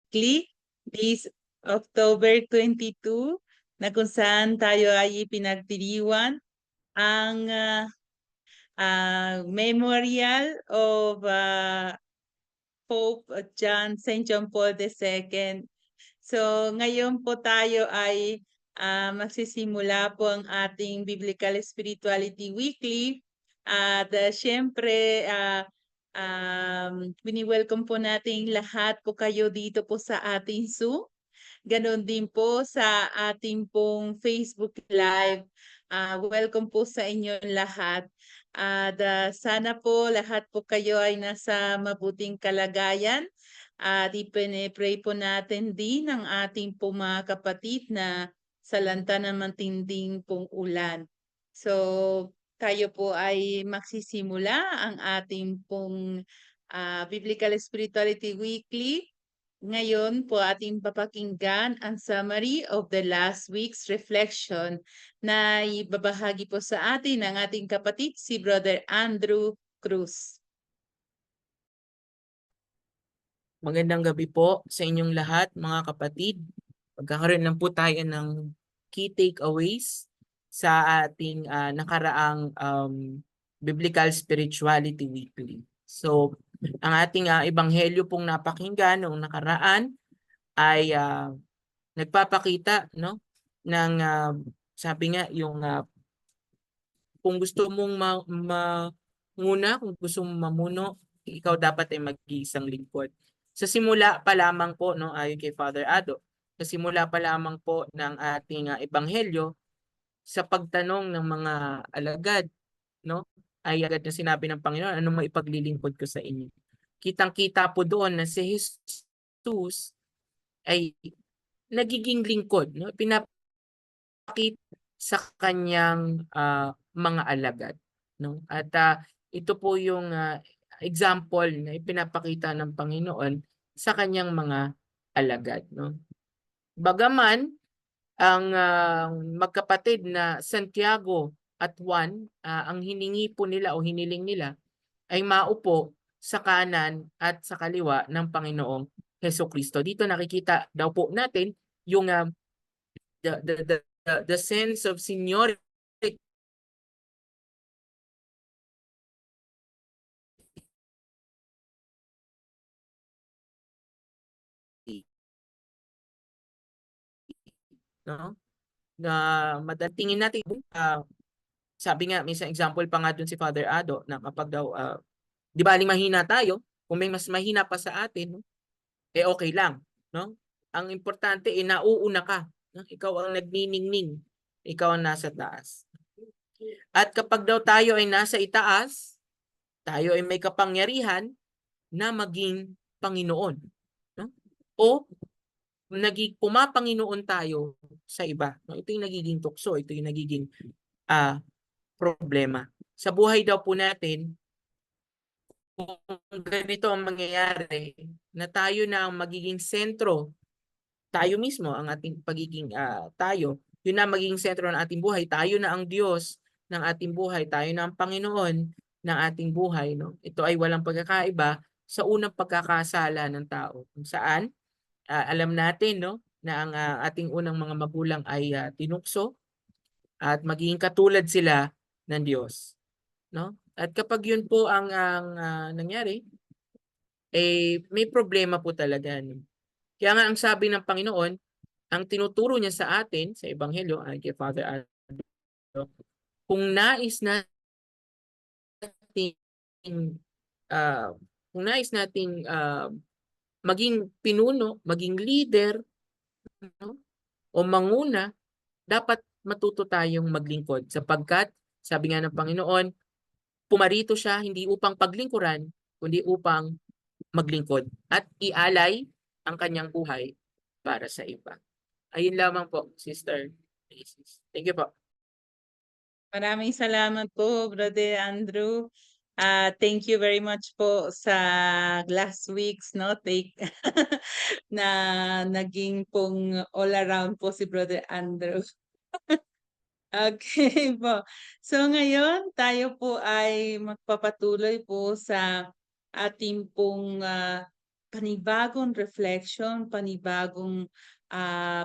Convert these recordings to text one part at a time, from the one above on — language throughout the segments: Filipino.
Weekly this October 22 na kung saan tayo ay pinagdiriwan ang memorial of Pope St. John Paul II. So ngayon po tayo ay magsisimula po ang ating Biblical Spirituality Weekly. At syempre, wini-welcome po natin lahat po kayo dito po sa ating Zoom. Ganon din po sa ating pong Facebook Live. Welcome po sa inyong lahat. At sana po lahat po kayo ay nasa mabuting kalagayan. At ipinipray po natin din ang ating po mga kapatid na salanta ng matinding pong ulan. So, tayo po ay magsisimula ang ating pong Biblical Spirituality Weekly. Ngayon po ating papakinggan ang summary of the last week's reflection na ibabahagi po sa atin ng ating kapatid si Brother Andrew Cruz. Magandang gabi po sa inyong lahat, mga kapatid. Magkakaroon lang po tayo ng key takeaways sa ating nakaraang Biblical Spirituality Weekly. So, ang ating ebanghelyo pong napakinggan noong nakaraan ay nagpapakita ng sabi nga yung kung gusto mong manguna, kung gusto mong mamuno, ikaw dapat ay mag-iisang lingkod. Sa simula pa lamang po, ayon kay Father Ado, sa simula pa lamang po ng ating ebanghelyo, sa pagtanong ng mga alagad, ay agad na sinabi ng Panginoon, anong maipaglilingkod ko sa inyo? Kitang-kita po doon na si Jesus ay nagiging lingkod, pinapakita sa kanyang mga alagad. At ito po yung example na ipinapakita ng Panginoon sa kanyang mga alagad. Bagaman ang magkapatid na Santiago at Juan, ang hiningi po nila o hiniling nila ay maupo sa kanan at sa kaliwa ng Panginoong Hesukristo. Dito nakikita daw po natin yung the sense of seniority na madatingin natin. Sabi nga, may isang example pa nga dun si Father Ado na kapag daw, di baling mahina tayo, kung may mas mahina pa sa atin, okay lang. Ang importante, nauuna ka. Ikaw ang nagniningning. Ikaw ang nasa taas. At kapag daw tayo ay nasa itaas, tayo ay may kapangyarihan na maging Panginoon. O pumapanginoon tayo sa iba. Ito yung nagiging tukso, ito yung nagiging problema. Sa buhay daw po natin, kung ganito ang mangyayari, na tayo na ang magiging sentro, tayo mismo, ang ating pagiging tayo, yun na magiging sentro ng ating buhay, tayo na ang Diyos ng ating buhay, tayo na ang Panginoon ng ating buhay. Ito ay walang pagkakaiba sa unang pagkakasala ng tao. Kung saan, alam natin na ang ating unang mga magulang ay tinukso at magiging katulad sila ng Diyos. At kapag yun po ang nangyari, may problema po talaga. Kaya nga ang sabi ng Panginoon, ang tinuturo niya sa atin sa Ebanghelyo, ay kay Father Ado, kung nais nating maging pinuno, maging leader, o manguna, dapat matuto tayong maglingkod sapagkat sabi nga ng Panginoon, pumarito siya hindi upang paglingkuran, kundi upang maglingkod at ialay ang kanyang buhay para sa iba. Ayun lamang po, Sister. Thank you po. Maraming salamat po, Brother Andrew. Thank you very much po sa last week's take na naging pong all around po si Brother Andrew. Okay po. So ngayon, tayo po ay magpapatuloy po sa ating pong panibagong reflection, panibagong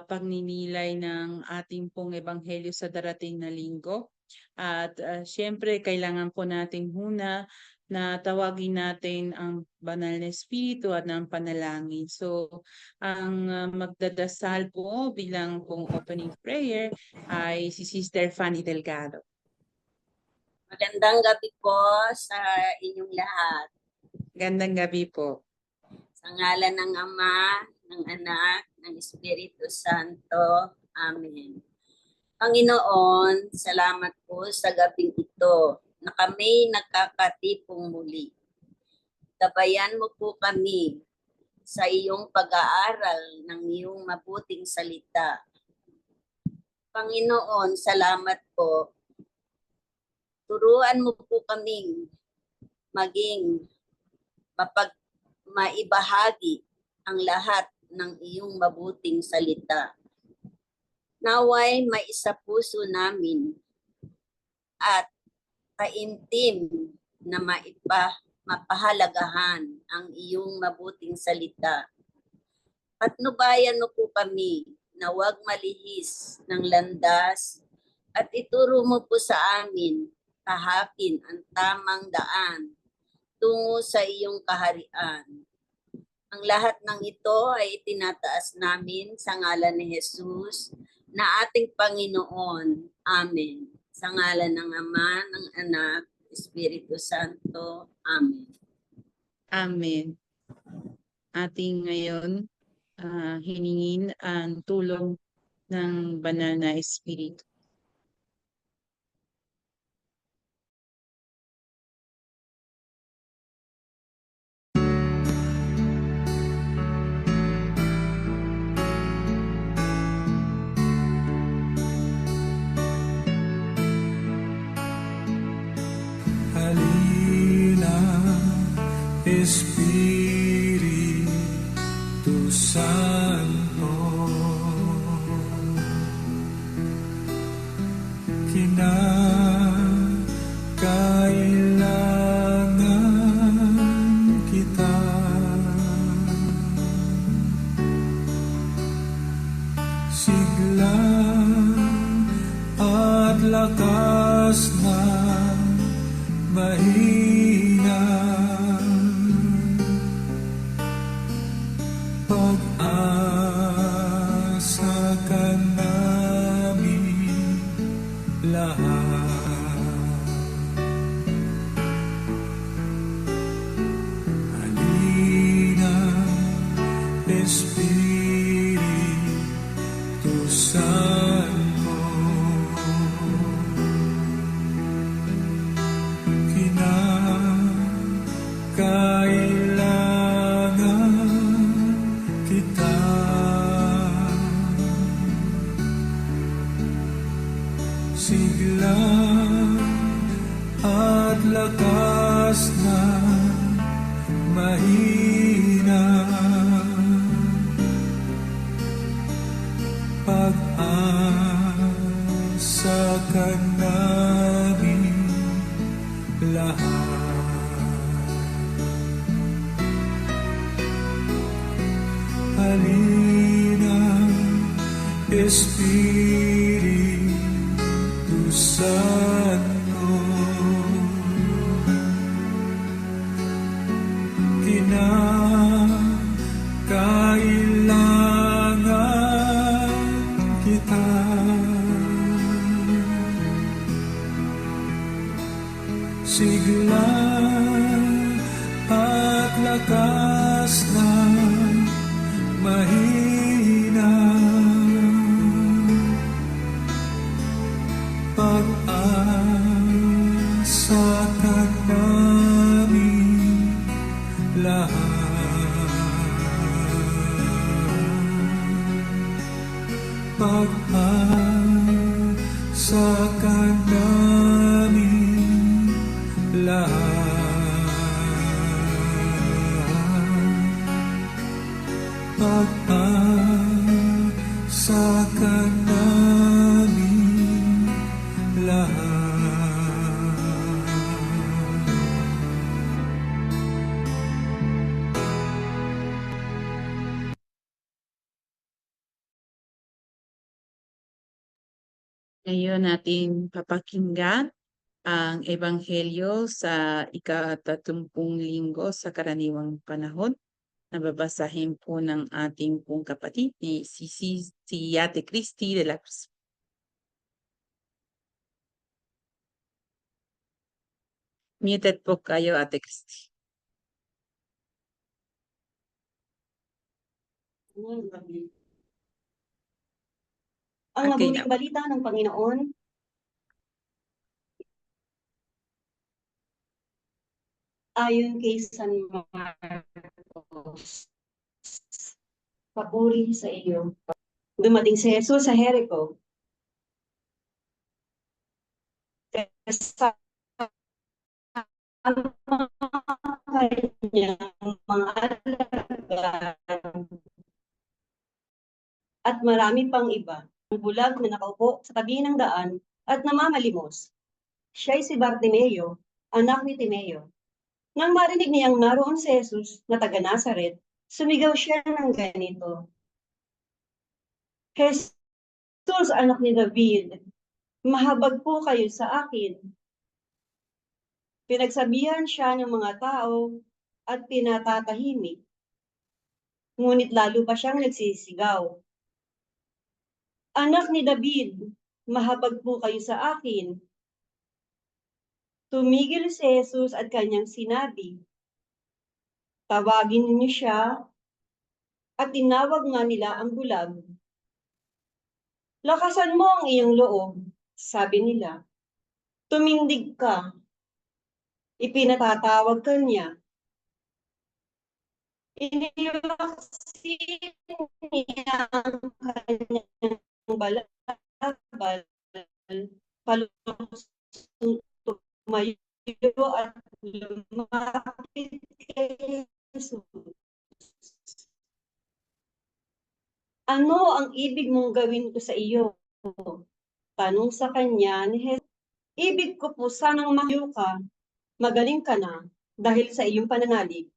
pagninilay ng ating pong ebanghelyo sa darating na linggo. At siyempre, kailangan po natin muna na tawagin natin ang banal na espiritu at ng panalangin. So, ang magdadasal po bilang pong opening prayer ay si Sister Fanny Delgado. Magandang gabi po sa inyong lahat. Gandang gabi po. Sa ngalan ng Ama, ng Anak, ng Espiritu Santo. Amen. Panginoon, salamat po sa gabing ito na kami nagkakatipong muli. Gabayan mo po kami sa iyong pag-aaral ng iyong mabuting salita. Panginoon, salamat po. Turuan mo po kaming maging maibahagi ang lahat ng iyong mabuting salita. Naway maisa puso namin at kaimtim na mapahalagahan ang iyong mabuting salita. Patnubayan mo po kami na huwag malihis ng landas at ituro mo po sa amin tahakin ang tamang daan tungo sa iyong kaharian. Ang lahat ng ito ay itinataas namin sa ngalan ni Jesus na ating Panginoon. Amen. Sa ngalan ng Ama, ng Anak, Espiritu Santo. Amen. Amen. Ating ngayon hiningin ang tulong ng banal na espiritu. Halina, Espiritu Santo, kinakailangan kita. Sigla at lakas na mahina, pag-asa ka namin lahat. Halina, Espiritu Santo, kailangan kita. Sigla at lakas na mahina, pag-asa ka namin lahat. Halina, Espiritu Santo, kinakailangan kita. Sigla at lakas na mahina, pag-asa ka namin lahat. Pag-asa ka namin lahat. Pag-asa ka namin lahat. Ngayon natin papakinggan ang Ebanghelyo sa ika-30 linggo sa karaniwang panahon. Nababasahin po ng ating pong kapatid si Ate Christy de la Cruz. Muted po kayo, Ate Christy. Ang Okay mabuting na. balita ng Panginoon ayon kay San Marcos. Papuri sa iyo. Dumating si Jesus sa Jericho. Kasama kanyang mga alagad at marami pang iba. Ang bulag na nakaupo sa tabi ng daan at namamalimos. Siya'y si Bartimeo, anak ni Timeo. Nang marinig niyang naroon si Jesus na taga Nazaret, sumigaw siya ng ganito. Jesus, anak ni David, mahabag po kayo sa akin. Pinagsabihan siya ng mga tao at pinatatahimik. Ngunit lalo pa siyang nagsisigaw. Anak ni David, mahabag po kayo sa akin. Tumigil si Jesus at kanyang sinabi, tawagin niyo siya, at tinawag nga nila ang bulag. Lakasan mo ang iyong loob, sabi nila. Tumindig ka. Ipinatatawag ka niya. Iniyaksin niya ang kanyang balabal, palusong tumayo at lumapit kay Jesus. Ano ang ibig mong gawin ko sa iyo? Tanong sa kanya ni Jesus. Ibig ko po sanang mahiyo ka, magaling ka na dahil sa iyong pananalig.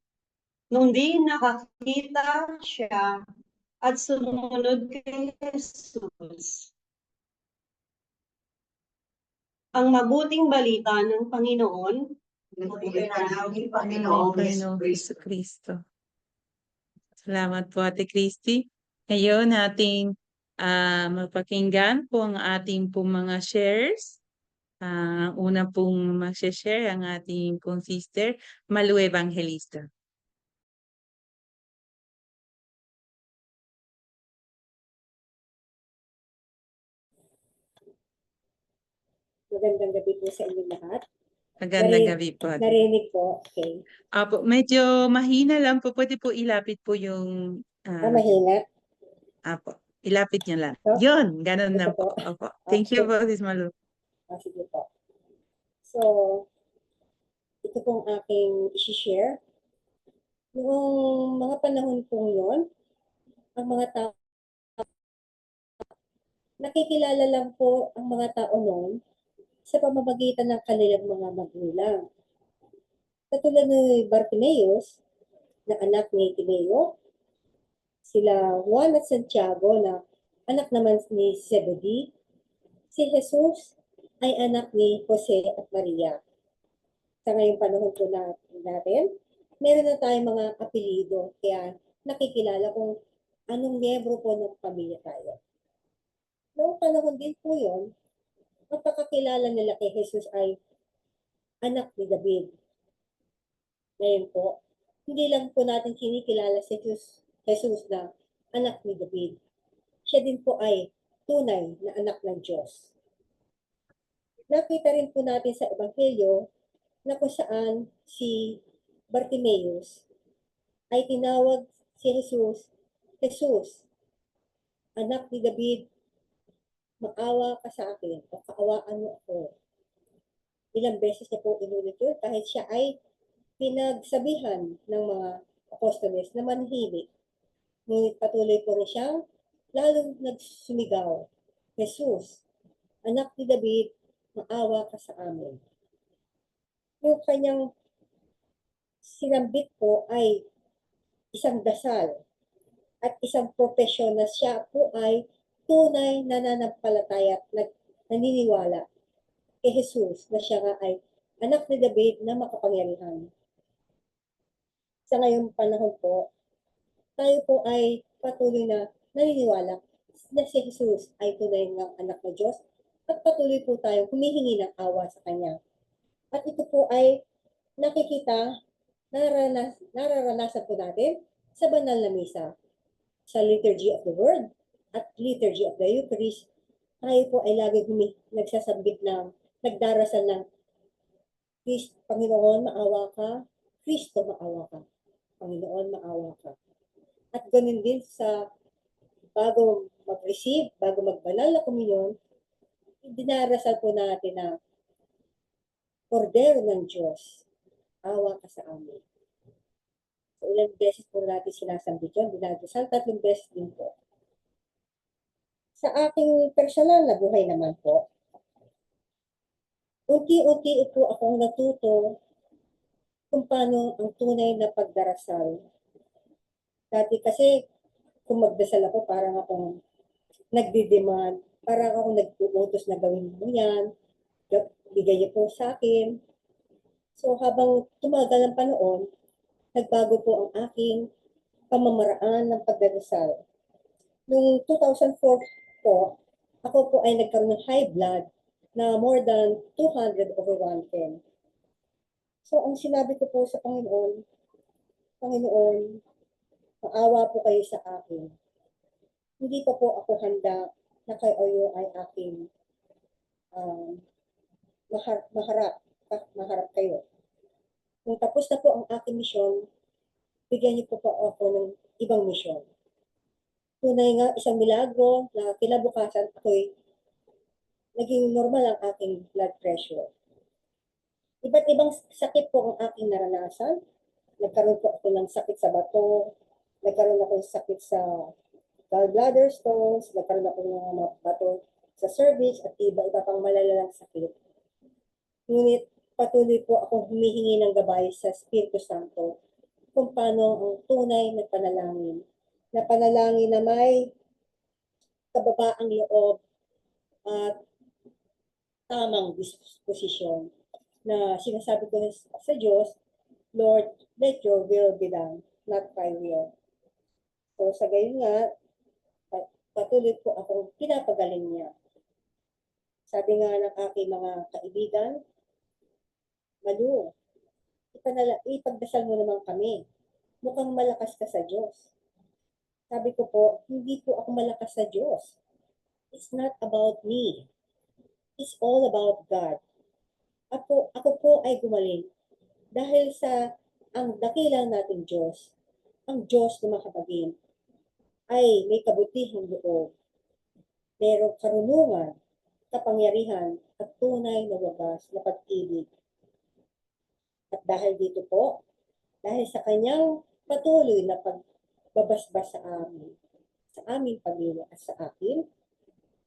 Nung di nakakita siya at sumunod kay Jesus. Ang mabuting balita ng Panginoon, Panginoong Jesucristo. Salamat po, Ate Christy. Ngayon ating mapakinggan po ang ating pong mga shares. Ang una pong mag-share ang ating pong sister, Malu Evangelista. Magandang gabi po sa inyo lahat. Magandang gabi po. Ate. Narinig po, okay. Apo, medyo mahina lang po. Pwede po ilapit po yung... Mahina. Apo, ilapit niyo lang. Ito? Yun, ganun Ito lang po. po. Opo. Thank you po, Sis Malu. Sige po. So, ito pong aking isi-share. Noong mga panahon po yun, ang mga tao, nakikilala lang po ang mga tao noon sa pamamagitan ng kanilang mga magulang. Katulad ni Bartimeus, na anak ni Timeo, sila Juan at Santiago na anak naman ni Zebedee, si Jesus ay anak ni Jose at Maria. Sa ngayong panahon po natin, meron na tayong mga apelido, kaya nakikilala kung anong miyembro po ng pamilya tayo. Noong panahon din po yun, ang pagkakilala nila kay Jesus ay anak ni David. Ngayon po, hindi lang po natin kinikilala si Jesus na anak ni David. Siya din po ay tunay na anak ng Diyos. Nakita rin po natin sa Ebanghelyo na kung saan si Bartimeus ay tinawag si Jesus, anak ni David, maawa ka sa akin o kaawaan mo ako. Ilang beses niya po inulit yun kahit siya ay pinagsabihan ng mga apostoles na manhimik. Ngunit patuloy po rin siyang lalong nagsumigaw, Jesus, anak ni David, maawa ka sa amin. Yung kanyang sinambit po ay isang dasal at isang propesyon na siya po ay tunay na nananampalataya at naniniwala kay Jesus na siya nga ay anak ni David na makapangyarihan. Sa ngayong panahon po, tayo po ay patuloy na naniniwala na si Jesus ay tunay ng anak ng Diyos at patuloy po tayo humihingi ng awa sa Kanya. At ito po ay nakikita, nararanasan po natin sa banal na misa, sa Liturgy of the Word at Liturgy of the Eucharist. Tayo po ay lagi nagsasabit ng, nagdarasal ng Panginoon, maawa ka, Kristo, maawa ka. Panginoon, maawa ka. At ganun din sa bago mag-receive, bago magbanal na komunyon, dinarasal po natin na Kordero ng Diyos, awa ka sa amin. So, ilang beses po natin sinasambit yun, dinarasal, 3 beses din po. Sa aking personal na buhay naman po, unti-unti po akong natuto kung paano ang tunay na pagdarasal. Dati kasi, kung magdasal ako, parang akong nagdi-demand, parang akong nag-uutos na gawin mo yan, bigay niyo po sa akin. So habang tumagal ang panahon, nagbago po ang aking pamamaraan ng pagdarasal. Noong 2004 po, ako po ay nagkaroon ng high blood na more than 200/110. So ang sinabi ko po sa Panginoon, Panginoon, maawa po kayo sa akin. Hindi pa po ako handa na kayo ay aking maharap kayo. Kung tapos na po ang aking misyon, bigyan niyo po ako ng ibang misyon. Tunay nga isang milagro na kinabukasan ako'y naging normal ang aking blood pressure. Iba't ibang sakit po ang aking naranasan. Nagkaroon po ako ng sakit sa bato, nagkaroon ako ng sakit sa gallbladder stones, nagkaroon ako ng mga bato sa cervix at iba-iba pang malalalang sakit. Ngunit patuloy po akong humihingi ng gabay sa Espiritu Santo kung paano ang tunay na panalangin na may kababaang loob at tamang disposisyon na sinasabi ko sa Diyos, Lord, let your will be done, not my will. So sa gayon nga, patuloy po akong pinapagaling niya. Sabi nga ng aking mga kaibigan, Malu, ipagdasal mo naman kami. Mukhang malakas ka sa Diyos. Sabi ko po, hindi po ako malakas sa Diyos. It's not about me. It's all about God. Ako po ay gumaling dahil sa ang dakilang nating Diyos, ang Diyos na makapagin, ay may kabutihang loob, merong karunungan, kapangyarihan, at tunay na wagas na pag-ibig. At dahil dito po, dahil sa kanyang patuloy na pagbabasbas sa amin, sa aming pamilya at sa akin,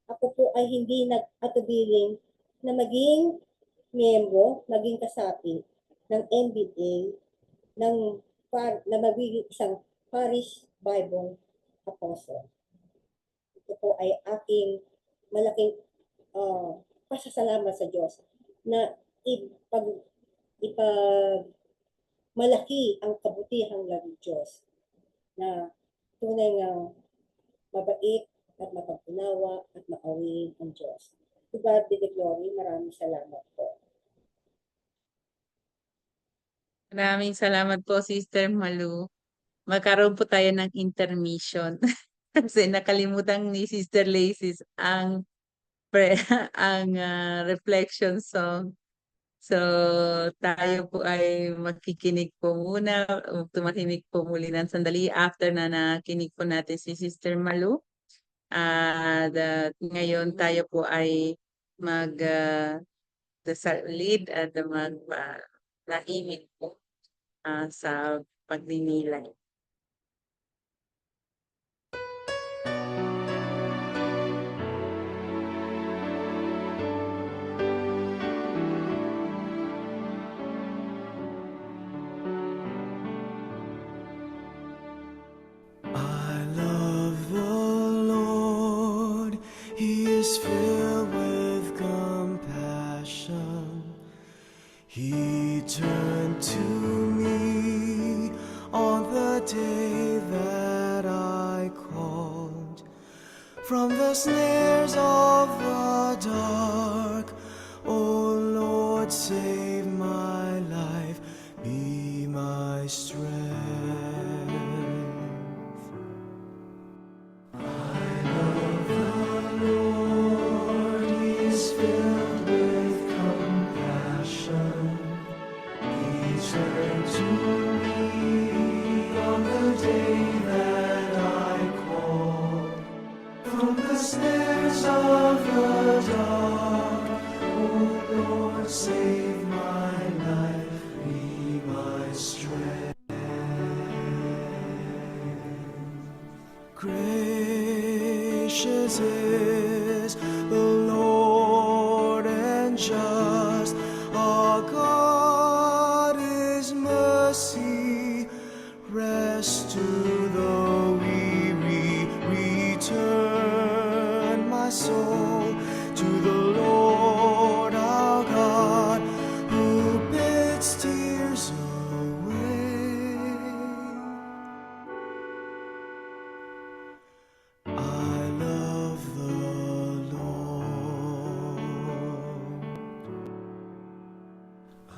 ako po ay hindi nag-atubiling na maging miyembro, maging kasapi ng MBA, na magiging isang Parish Bible Apostle. Ito po ay aking malaking pasasalamat sa Diyos na malaki ang kabutihang ng Diyos na tunay nga mabait at mapagpunawa at maawiin ang Diyos. To God be the glory. Maraming salamat po. Maraming salamat po, Sister Malu. Magkaroon po tayo ng intermission. Kasi nakalimutan ni Sister Lacy ang reflection song. So, tayo po ay makikinig po muna, tumakinig po muli ng sandali after na nakinig po natin si Sister Malu. Ngayon tayo po ay lead at nahimik po sa pagninilay. I love the Lord, He is filled with from the snares of the dark. O Lord, save my life, be my strength. I love the Lord, He is filled with compassion. He turned to me on the day that I called. From the snares of the dark, O Lord, save my life, be my strength. Gracious is the Lord and just, our God is mercy. Rest to the weary, return my soul to the Lord our God, who bids tears away. I love the Lord.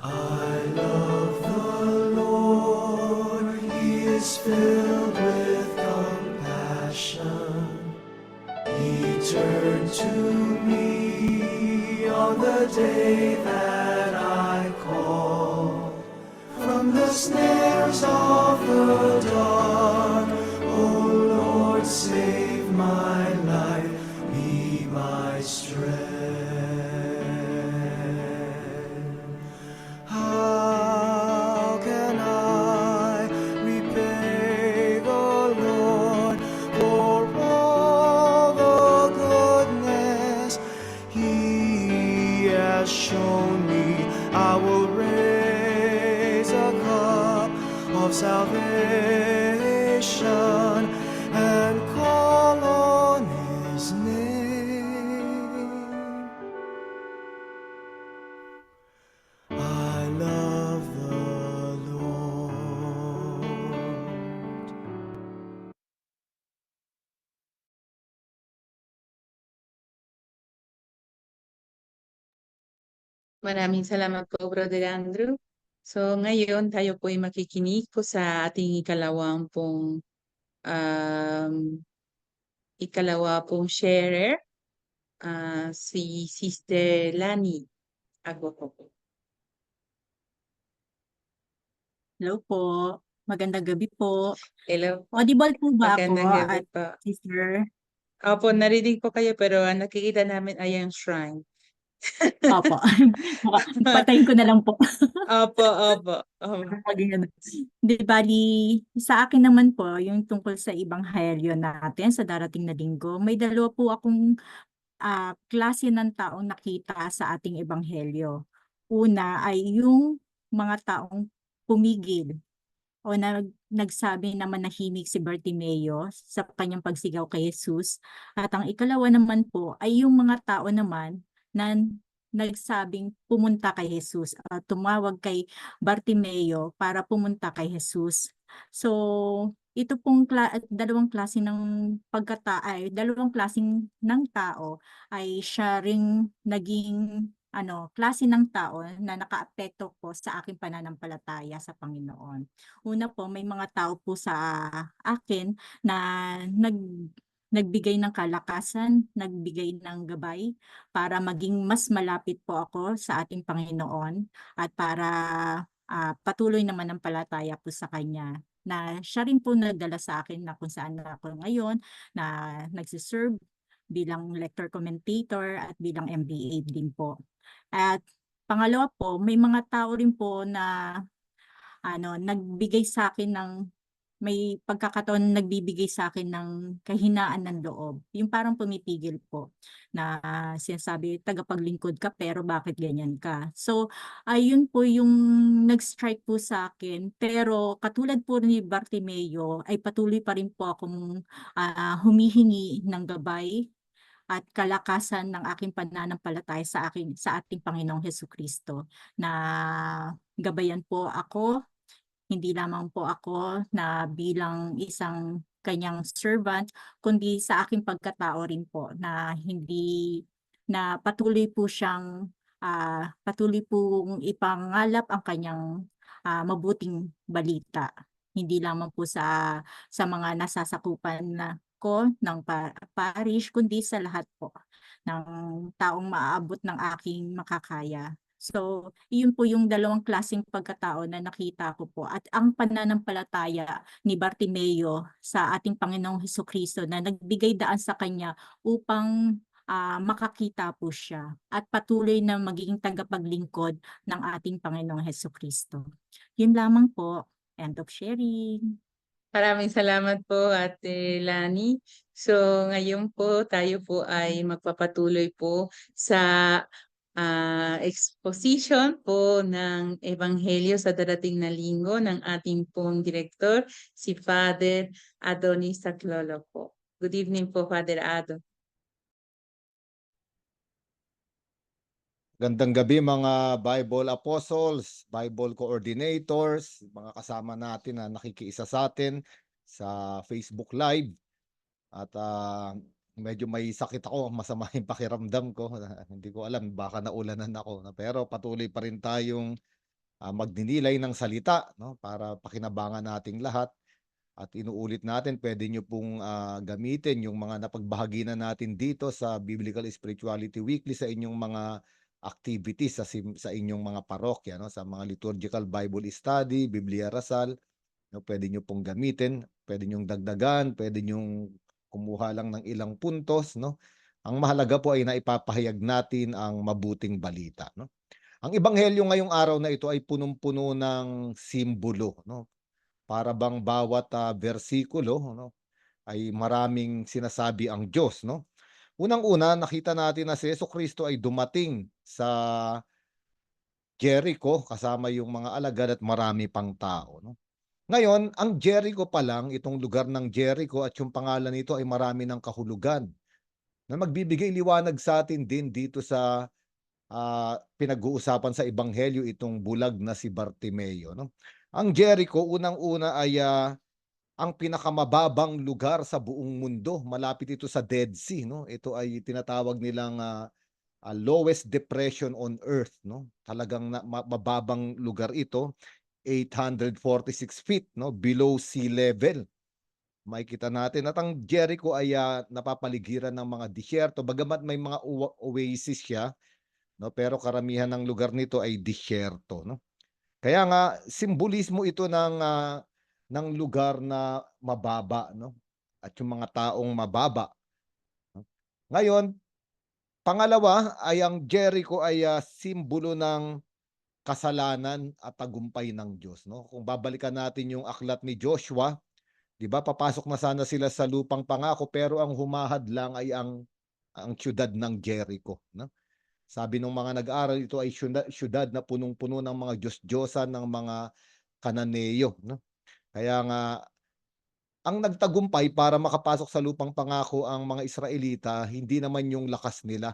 I love the Lord, He is filled with compassion. He turned to me on the day that I called. From the snares of the dark, O Lord, save my life, be my strength. How can I repay the Lord for all the goodness He has shown me? I will raise a cup of salvation and call on His name. I love the Lord. Maraming salamat po, Brother Andrew. So ngayon tayo po ay makikinig po sa ating ikalawa pong sharer, si Sister Lani Agwako po. Hello po. Magandang gabi po. Hello po. Audible po ba ako Magandang gabi at po. sister? Opo, narinig po kayo pero ang nakikita namin ay ang shrine. Opo. Patayin ko na lang po. Opo, opo. Maging ano. Di bali, sa akin naman po, yung tungkol sa Ebanghelyo natin sa darating na linggo, may dalawa po akong klase ng taong nakita sa ating Ebanghelyo. Una ay yung mga taong pumigil o nagsabi na manahimik si Bartimeo sa kanyang pagsigaw kay Jesus. At ang ikalawa naman po ay yung mga tao naman na nagsabing pumunta kay Jesus, tumawag kay Bartimeo para pumunta kay Jesus. So, ito pong dalawang klase ng dalawang klaseng ng tao ay siya ring naging klase ng tao na nakaapekto po sa aking pananampalataya sa Panginoon. Una po, may mga tao po sa akin na nagbigay ng kalakasan, nagbigay ng gabay para maging mas malapit po ako sa ating Panginoon at para patuloy naman ang palataya po sa Kanya. Na siya rin po nagdala sa akin na kung saan ako ngayon, na nagsiserve bilang lector commentator at bilang MBA din po. At pangalawa po, may mga tao rin po na nagbigay sa akin ng may pagkakataon nagbibigay sa akin ng kahinaan ng loob. Yung parang pumipigil po na sinasabi, tagapaglingkod ka pero bakit ganyan ka? So, ayun po yung nag-strike po sa akin. Pero katulad po ni Bartimeo, ay patuloy pa rin po akong humihingi ng gabay at kalakasan ng aking pananampalataya sa ating Panginoong Hesukristo, na gabayan po ako, hindi lamang po ako na bilang isang kanyang servant, kundi sa aking pagkatao rin po na patuloy po siyang patuloy pong ipangalap ang kanyang mabuting balita. Hindi lamang po sa mga nasasakupan ko ng parish, kundi sa lahat po ng taong maaabot ng aking makakaya. So, iyon po yung dalawang klaseng pagkatao na nakita ko po, at ang pananampalataya ni Bartimeo sa ating Panginoong Hesukristo na nagbigay daan sa kanya upang makakita po siya at patuloy na magiging tagapaglingkod ng ating Panginoong Hesukristo. Yun lamang po. End of sharing. Maraming salamat po, Ate Lani. So, ngayon po tayo po ay magpapatuloy po sa exposition po ng Ebanghelyo sa darating na linggo ng ating pong direktor, si Father Adonis Saclolo po. Good evening po, Father Ado. Gandang gabi mga Bible Apostles, Bible Coordinators, mga kasama natin na nakikiisa sa atin sa Facebook Live. At medyo may sakit ako, masama yung pakiramdam ko. Hindi ko alam, baka naulanan ako. Pero patuloy pa rin tayong magdinilay ng salita, no? Para pakinabangan nating lahat. At inuulit natin, pwede nyo pong gamitin yung mga napagbahagi na natin dito sa Biblical Spirituality Weekly sa inyong mga activities sa inyong mga parokya, no? Sa mga liturgical Bible study, Biblia Rasal, no? Pwede nyo pong gamitin, pwede nyong dagdagan, pwede nyong kumuha lang ng ilang puntos, no? Ang mahalaga po ay naipapahayag natin ang mabuting balita, no? Ang ebanghelyo ngayong araw na ito ay punong-puno ng simbolo, no? Para bang bawat bersikulo, no, ay maraming sinasabi ang Diyos, no? Unang-una, nakita natin na si Jesucristo ay dumating sa Jericho kasama yung mga alagad at marami pang tao, no? Ngayon, ang Jericho pa lang, itong lugar ng Jericho at yung pangalan nito ay marami ng kahulugan na magbibigay liwanag sa atin din dito sa pinag-uusapan sa Ebanghelyo, itong bulag na si Bartimeo, no? Ang Jericho, unang-una ay ang pinakamababang lugar sa buong mundo. Malapit ito sa Dead Sea, no? Ito ay tinatawag nilang lowest depression on earth, no? Talagang mababang lugar ito, 846 feet, no? Below sea level. Makikita natin at ang Jericho ay napapaligiran ng mga disyerto, bagamat may mga oasis siya, no? Pero karamihan ng lugar nito ay disyerto, no? Kaya nga simbolismo ito ng lugar na mababa, no? At yung mga taong mababa, no? Ngayon, pangalawa ay ang Jericho ay simbolo ng kasalanan at tagumpay ng Diyos, no? Kung babalikan natin yung aklat ni Joshua, 'di ba? Papasok na sana sila sa lupang pangako, pero ang humahad lang ay ang siyudad ng Jericho, no? Sabi ng mga nag-aaral, ito ay siyudad na punong-puno ng mga Diyos-Diyosan ng mga Kananeo, no? Kaya nga ang nagtagumpay para makapasok sa lupang pangako ang mga Israelita, hindi naman yung lakas nila,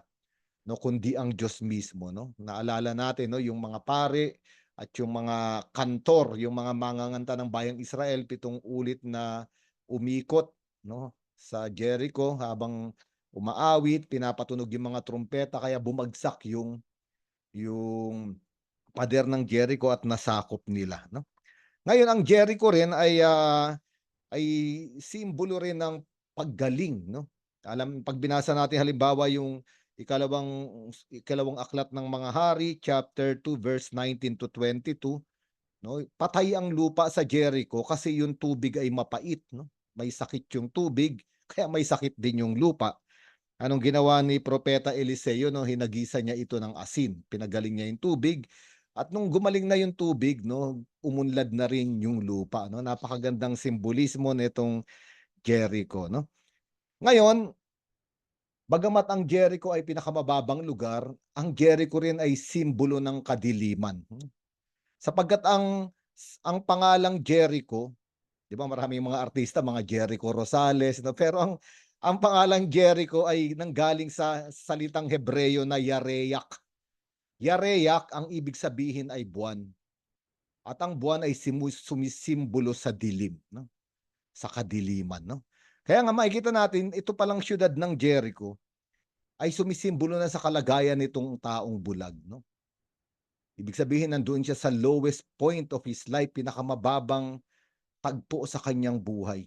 no, kundi ang Diyos mismo, no? Naalala natin, no, yung mga pare at yung mga kantor, yung mga manganganta ng bayang Israel, 7 ulit na umikot, no, sa Jericho habang umaawit, pinapatunog yung mga trumpeta, kaya bumagsak yung pader ng Jericho at nasakop nila, no? Ngayon ang Jericho rin ay simbolo rin ng paggaling, no? Pag binasa natin halimbawa yung ikalawang aklat ng mga hari, chapter 2 verse 19 to 22, no? Patay ang lupa sa Jericho kasi yung tubig ay mapait, no? May sakit yung tubig, kaya may sakit din yung lupa. Anong ginawa ni Propeta Eliseo, no? Hinagisa niya ito ng asin, pinagaling niya yung tubig. At nung gumaling na yung tubig, no, umunlad na rin yung lupa, no? Napakagandang simbolismo nitong Jericho, no? Ngayon, bagamat ang Jericho ay pinakamababang lugar, ang Jericho rin ay simbolo ng kadiliman. Sapagkat ang pangalang Jericho, 'di ba, maraming mga artista, mga Jericho Rosales, no? Pero ang pangalang Jericho ay nanggaling sa salitang Hebreo na Yareyak. Yareyak, ang ibig sabihin ay buwan. At ang buwan ay sumisimbolo sa dilim, no? sa kadiliman, no? Kaya nga makikita natin, ito palang siyudad ng Jericho ay sumisimbolo na sa kalagayan nitong taong bulag, no? Ibig sabihin, nandoon siya sa lowest point of his life, pinakamababang tagpo sa kanyang buhay.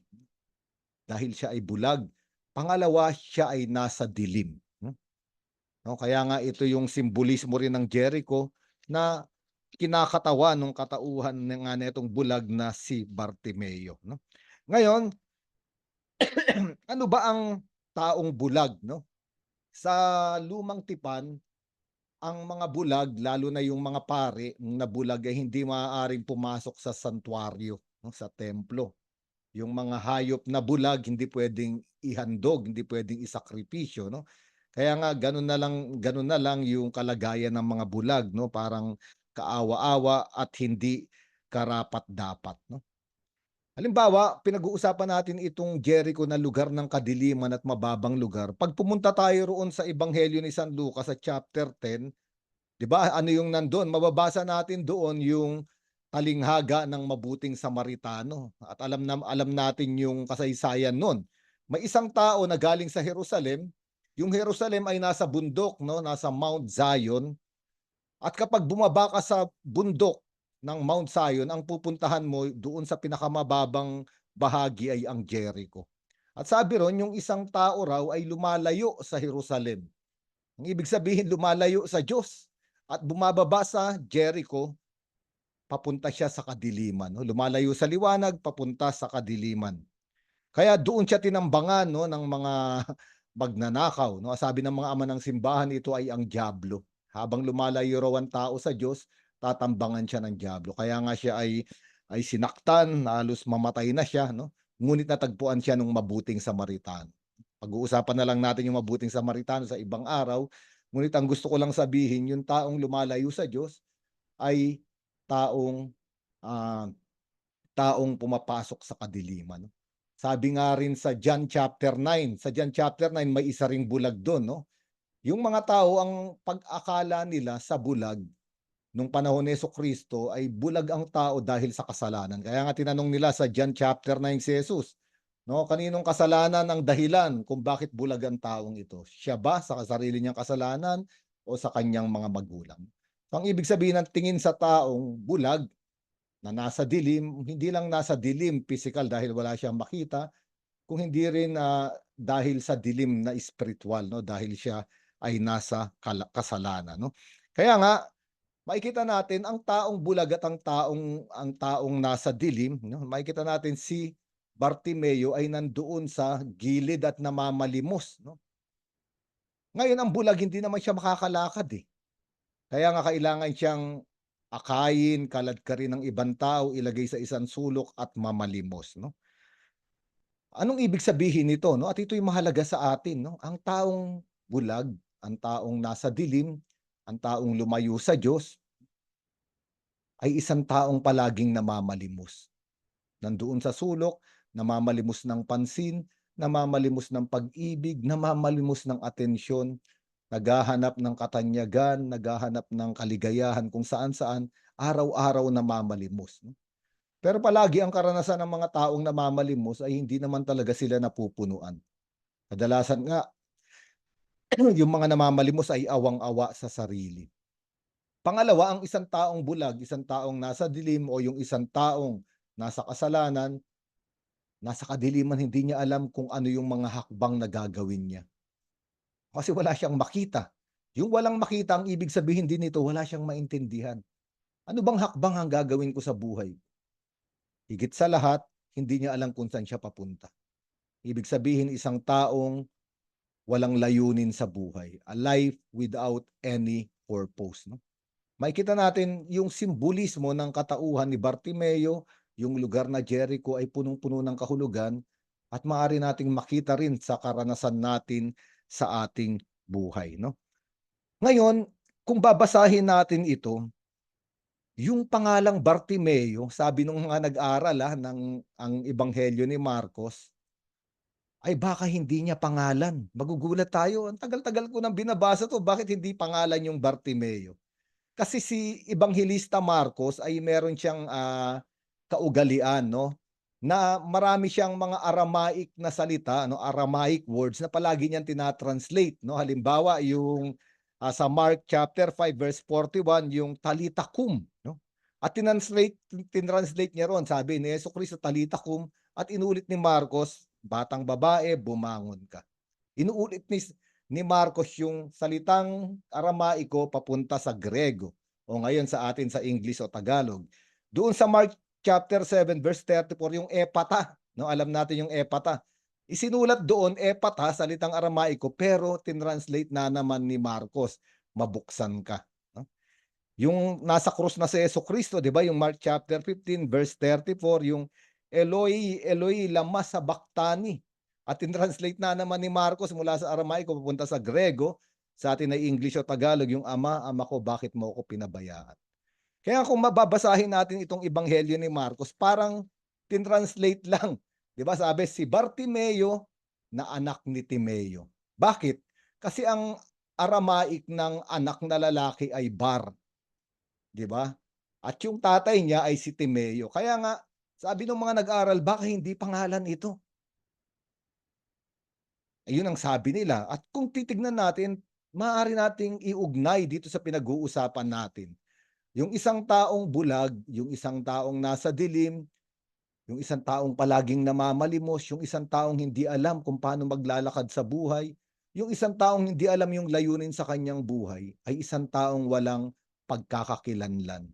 Dahil siya ay bulag. Pangalawa, siya ay nasa dilim. No? Kaya nga ito yung simbolismo rin ng Jericho na kinakatawan ng katauhan nga nitong bulag na si Bartimeo. No? Ngayon, ano ba ang taong bulag? No? Sa lumang tipan, ang mga bulag, lalo na yung mga pare na bulag, ay hindi maaaring pumasok sa santuario, no? Sa templo. Yung mga hayop na bulag hindi pwedeng ihandog, hindi pwedeng isakripisyo, no? Kaya nga ganun na lang yung kalagayan ng mga bulag, no? Parang kaawa-awa at hindi karapat-dapat, no? Halimbawa, pinag-uusapan natin itong Jericho na lugar ng kadiliman at mababang lugar. Pag pumunta tayo roon sa Ebanghelyo ni San Lucas sa chapter 10, 'di ba? Ano yung nandoon? Mababasa natin doon yung talinghaga ng mabuting Samaritano. At alam natin yung kasaysayan noon. May isang tao na galing sa Jerusalem. Yung Jerusalem ay nasa bundok, no? Nasa Mount Zion. At kapag bumaba ka sa bundok ng Mount Zion, ang pupuntahan mo doon sa pinakamababang bahagi ay ang Jericho. At sabi ron, yung isang tao raw ay lumalayo sa Jerusalem. Ang ibig sabihin, lumalayo sa Diyos. At bumababa sa Jericho, papunta siya sa kadiliman. No? Lumalayo sa liwanag, papunta sa kadiliman. Kaya doon siya tinambangan, no, ng mga magnanakaw. No? Sabi ng mga ama ng simbahan, ito ay ang dyablo. Habang lumalayo raw ang tao sa Diyos, tatambangan siya ng dyablo. Kaya nga siya ay sinaktan, halos mamatay na siya. No? Ngunit natagpuan siya ng mabuting Samaritano. Pag-uusapan na lang natin yung mabuting Samaritano sa ibang araw. Ngunit ang gusto ko lang sabihin, yung taong lumalayo sa Diyos ay taong pumapasok sa kadiliman. Sabi nga rin sa John chapter 9, may isa ring bulag doon, no? Yung mga tao, ang pag-akala nila sa bulag nung panahon ni Jesucristo ay bulag ang tao dahil sa kasalanan. Kaya nga tinanong nila sa John chapter 9 si Jesus, no, kaninong kasalanan ang dahilan kung bakit bulag ang taong ito? Siya ba sa sarili niyang kasalanan o sa kanyang mga magulang? So, ang ibig sabihin ng tingin sa taong bulag na nasa dilim, hindi lang nasa dilim physical dahil wala siyang makita, kung hindi rin dahil sa dilim na spiritual, no, dahil siya ay nasa kasalanan, no. Kaya nga makikita natin ang taong bulag at ang taong nasa dilim, no, makikita natin si Bartimeo ay nandoon sa gilid at namamalimos, no. Ngayon ang bulag hindi naman siya makakalakad eh. Kaya nga kailangan siyang akayin, kaladkarin ng ibang tao, ilagay sa isang sulok at mamalimos, no. Anong ibig sabihin nito, no? At ito'y mahalaga sa atin, no? Ang taong bulag, ang taong nasa dilim, ang taong lumayo sa Diyos ay isang taong palaging namamalimos. Nandoon sa sulok, namamalimos ng pansin, namamalimos ng pag-ibig, namamalimos ng atensyon, naghahanap ng katanyagan, naghahanap ng kaligayahan kung saan-saan, araw-araw namamalimos. No? Pero palagi ang karanasan ng mga taong namamalimos ay hindi naman talaga sila napupunuan. Kadalasan nga, yung mga namamalimos ay awang-awa sa sarili. Pangalawa, ang isang taong bulag, isang taong nasa dilim o yung isang taong nasa kasalanan, nasa kadiliman, hindi niya alam kung ano yung mga hakbang na gagawin niya. Kasi wala siyang makita. Yung walang makita, ang ibig sabihin din nito, wala siyang maintindihan. Ano bang hakbang ang gagawin ko sa buhay? Higit sa lahat, hindi niya alam kung saan siya papunta. Ibig sabihin, isang taong walang layunin sa buhay. A life without any purpose. No? Makikita natin yung simbolismo ng katauhan ni Bartimeo, yung lugar na Jericho ay punong-puno ng kahulugan at maaari nating makita rin sa karanasan natin sa ating buhay. No? Ngayon, kung babasahin natin ito, yung pangalang Bartimeo, sabi nung mga nag-aral ng ang Ebanghelyo ni Marcos, ay baka hindi niya pangalan. Magugulat tayo. Ang tagal-tagal ko nang binabasa to, bakit hindi pangalan yung Bartimeo? Kasi si Ebanghelista Marcos ay meron siyang kaugalian, no, na marami siyang mga Aramaic na salita, no, Aramaic words na palagi niyang tinatranslate, no. Halimbawa, yung sa Mark chapter 5 verse 41, yung Talita Kum, no. At tinranslate niya ron, sabi ni Jesucristo, Talita Kum, at inulit ni Marcos, batang babae, bumangon ka. Inuulit ni Marcos yung salitang Aramaiko papunta sa Grego, o ngayon sa atin sa English o Tagalog. Doon sa Mark chapter 7 verse 34, yung epata, no, alam natin yung epata. Isinulat doon epata, salitang Aramaiko, pero tinranslate na naman ni Marcos, mabuksan ka, no? Yung nasa krus na si Jesucristo, 'di ba, yung Mark chapter 15 verse 34, yung Eloi, Eloi, lama sabachthani. At tinranslate na naman ni Marcos mula sa Aramaiko papunta sa Grego, sa atin ay English o Tagalog, yung Ama, Ama ko, bakit mo ako pinabayaan? Kaya kung mababasahin natin itong ebanghelyo ni Marcos, parang tinranslate lang. 'Di ba? Sabi si Bartimeo na anak ni Timeo. Bakit? Kasi ang Aramaic ng anak na lalaki ay Bar, 'di ba? At yung tatay niya ay si Timeo. Kaya nga sabi ng mga nag-aaral, baka hindi pangalan ito. Ayun ang sabi nila. At kung titignan natin, maaari nating iugnay dito sa pinag-uusapan natin. Yung isang taong bulag, yung isang taong nasa dilim, yung isang taong palaging namamalimos, yung isang taong hindi alam kung paano maglalakad sa buhay, yung isang taong hindi alam yung layunin sa kanyang buhay, ay isang taong walang pagkakakilanlan.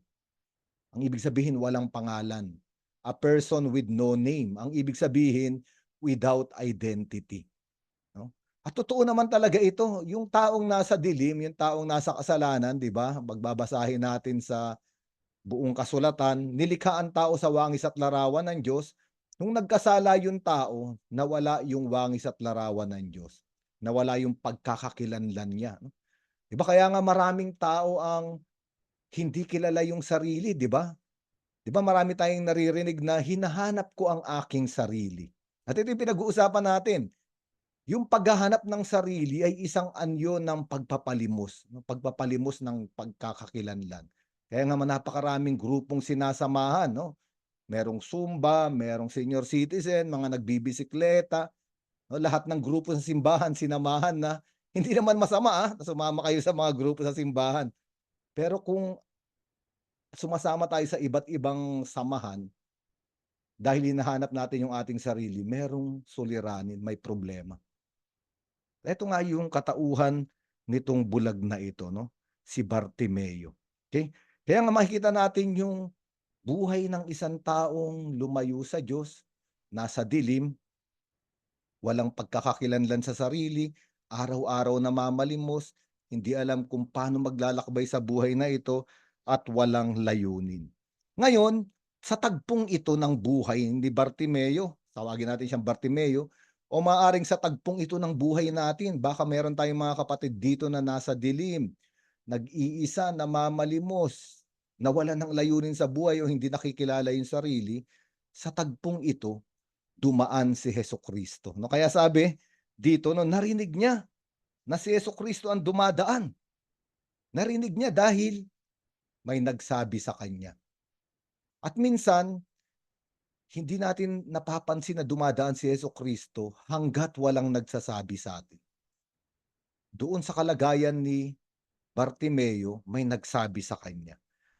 Ang ibig sabihin, walang pangalan. A person with no name. Ang ibig sabihin, without identity. No? At totoo naman talaga ito, yung taong nasa dilim, yung taong nasa kasalanan, 'di ba? Magbabasahin natin sa buong kasulatan, nilikha ang tao sa wangis at larawan ng Diyos. Nung nagkasala yung tao, nawala yung wangis at larawan ng Diyos. Nawala yung pagkakakilanlan niya, no? 'Di ba kaya nga maraming tao ang hindi kilala yung sarili, 'di ba? 'Di ba marami tayong naririnig na hinahanap ko ang aking sarili. At ito yung pinag-uusapan natin. Yung paghahanap ng sarili ay isang anyo ng pagpapalimos, no? Pagpapalimos ng pagkakakilanlan. Kaya nga napakaraming grupong sinasamahan, no? Merong Zumba, merong senior citizen, mga nagbibisikleta, no? Lahat ng grupo sa simbahan sinamahan na hindi naman masama na sumama kayo sa mga grupo sa simbahan. Pero kung sumasama tayo sa iba't ibang samahan, dahil hinahanap natin yung ating sarili, merong suliranin, may problema. Ito nga yung katauhan nitong bulag na ito, no? Si Bartimeo. Okay? Kaya nga makikita natin yung buhay ng isang taong lumayo sa Diyos, nasa dilim, walang pagkakakilanlan sa sarili, araw-araw namamalimos, hindi alam kung paano maglalakbay sa buhay na ito, at walang layunin. Ngayon, sa tagpong ito ng buhay ni Bartimeo, tawagin natin siyang Bartimeo, o maaaring sa tagpong ito ng buhay natin, baka meron tayong mga kapatid dito na nasa dilim, nag-iisa, namamalimos, nawalan ng layunin sa buhay o hindi nakikilala yung sarili. Sa tagpong ito, dumaan si Jesucristo. No, kaya sabi dito, no, narinig niya na si Jesucristo ang dumadaan. Narinig niya dahil may nagsabi sa kanya. At minsan, hindi natin napapansin na dumadaan si Jesucristo hanggat walang nagsasabi sa atin. Doon sa kalagayan ni Bartimeo, may nagsabi sa kanya.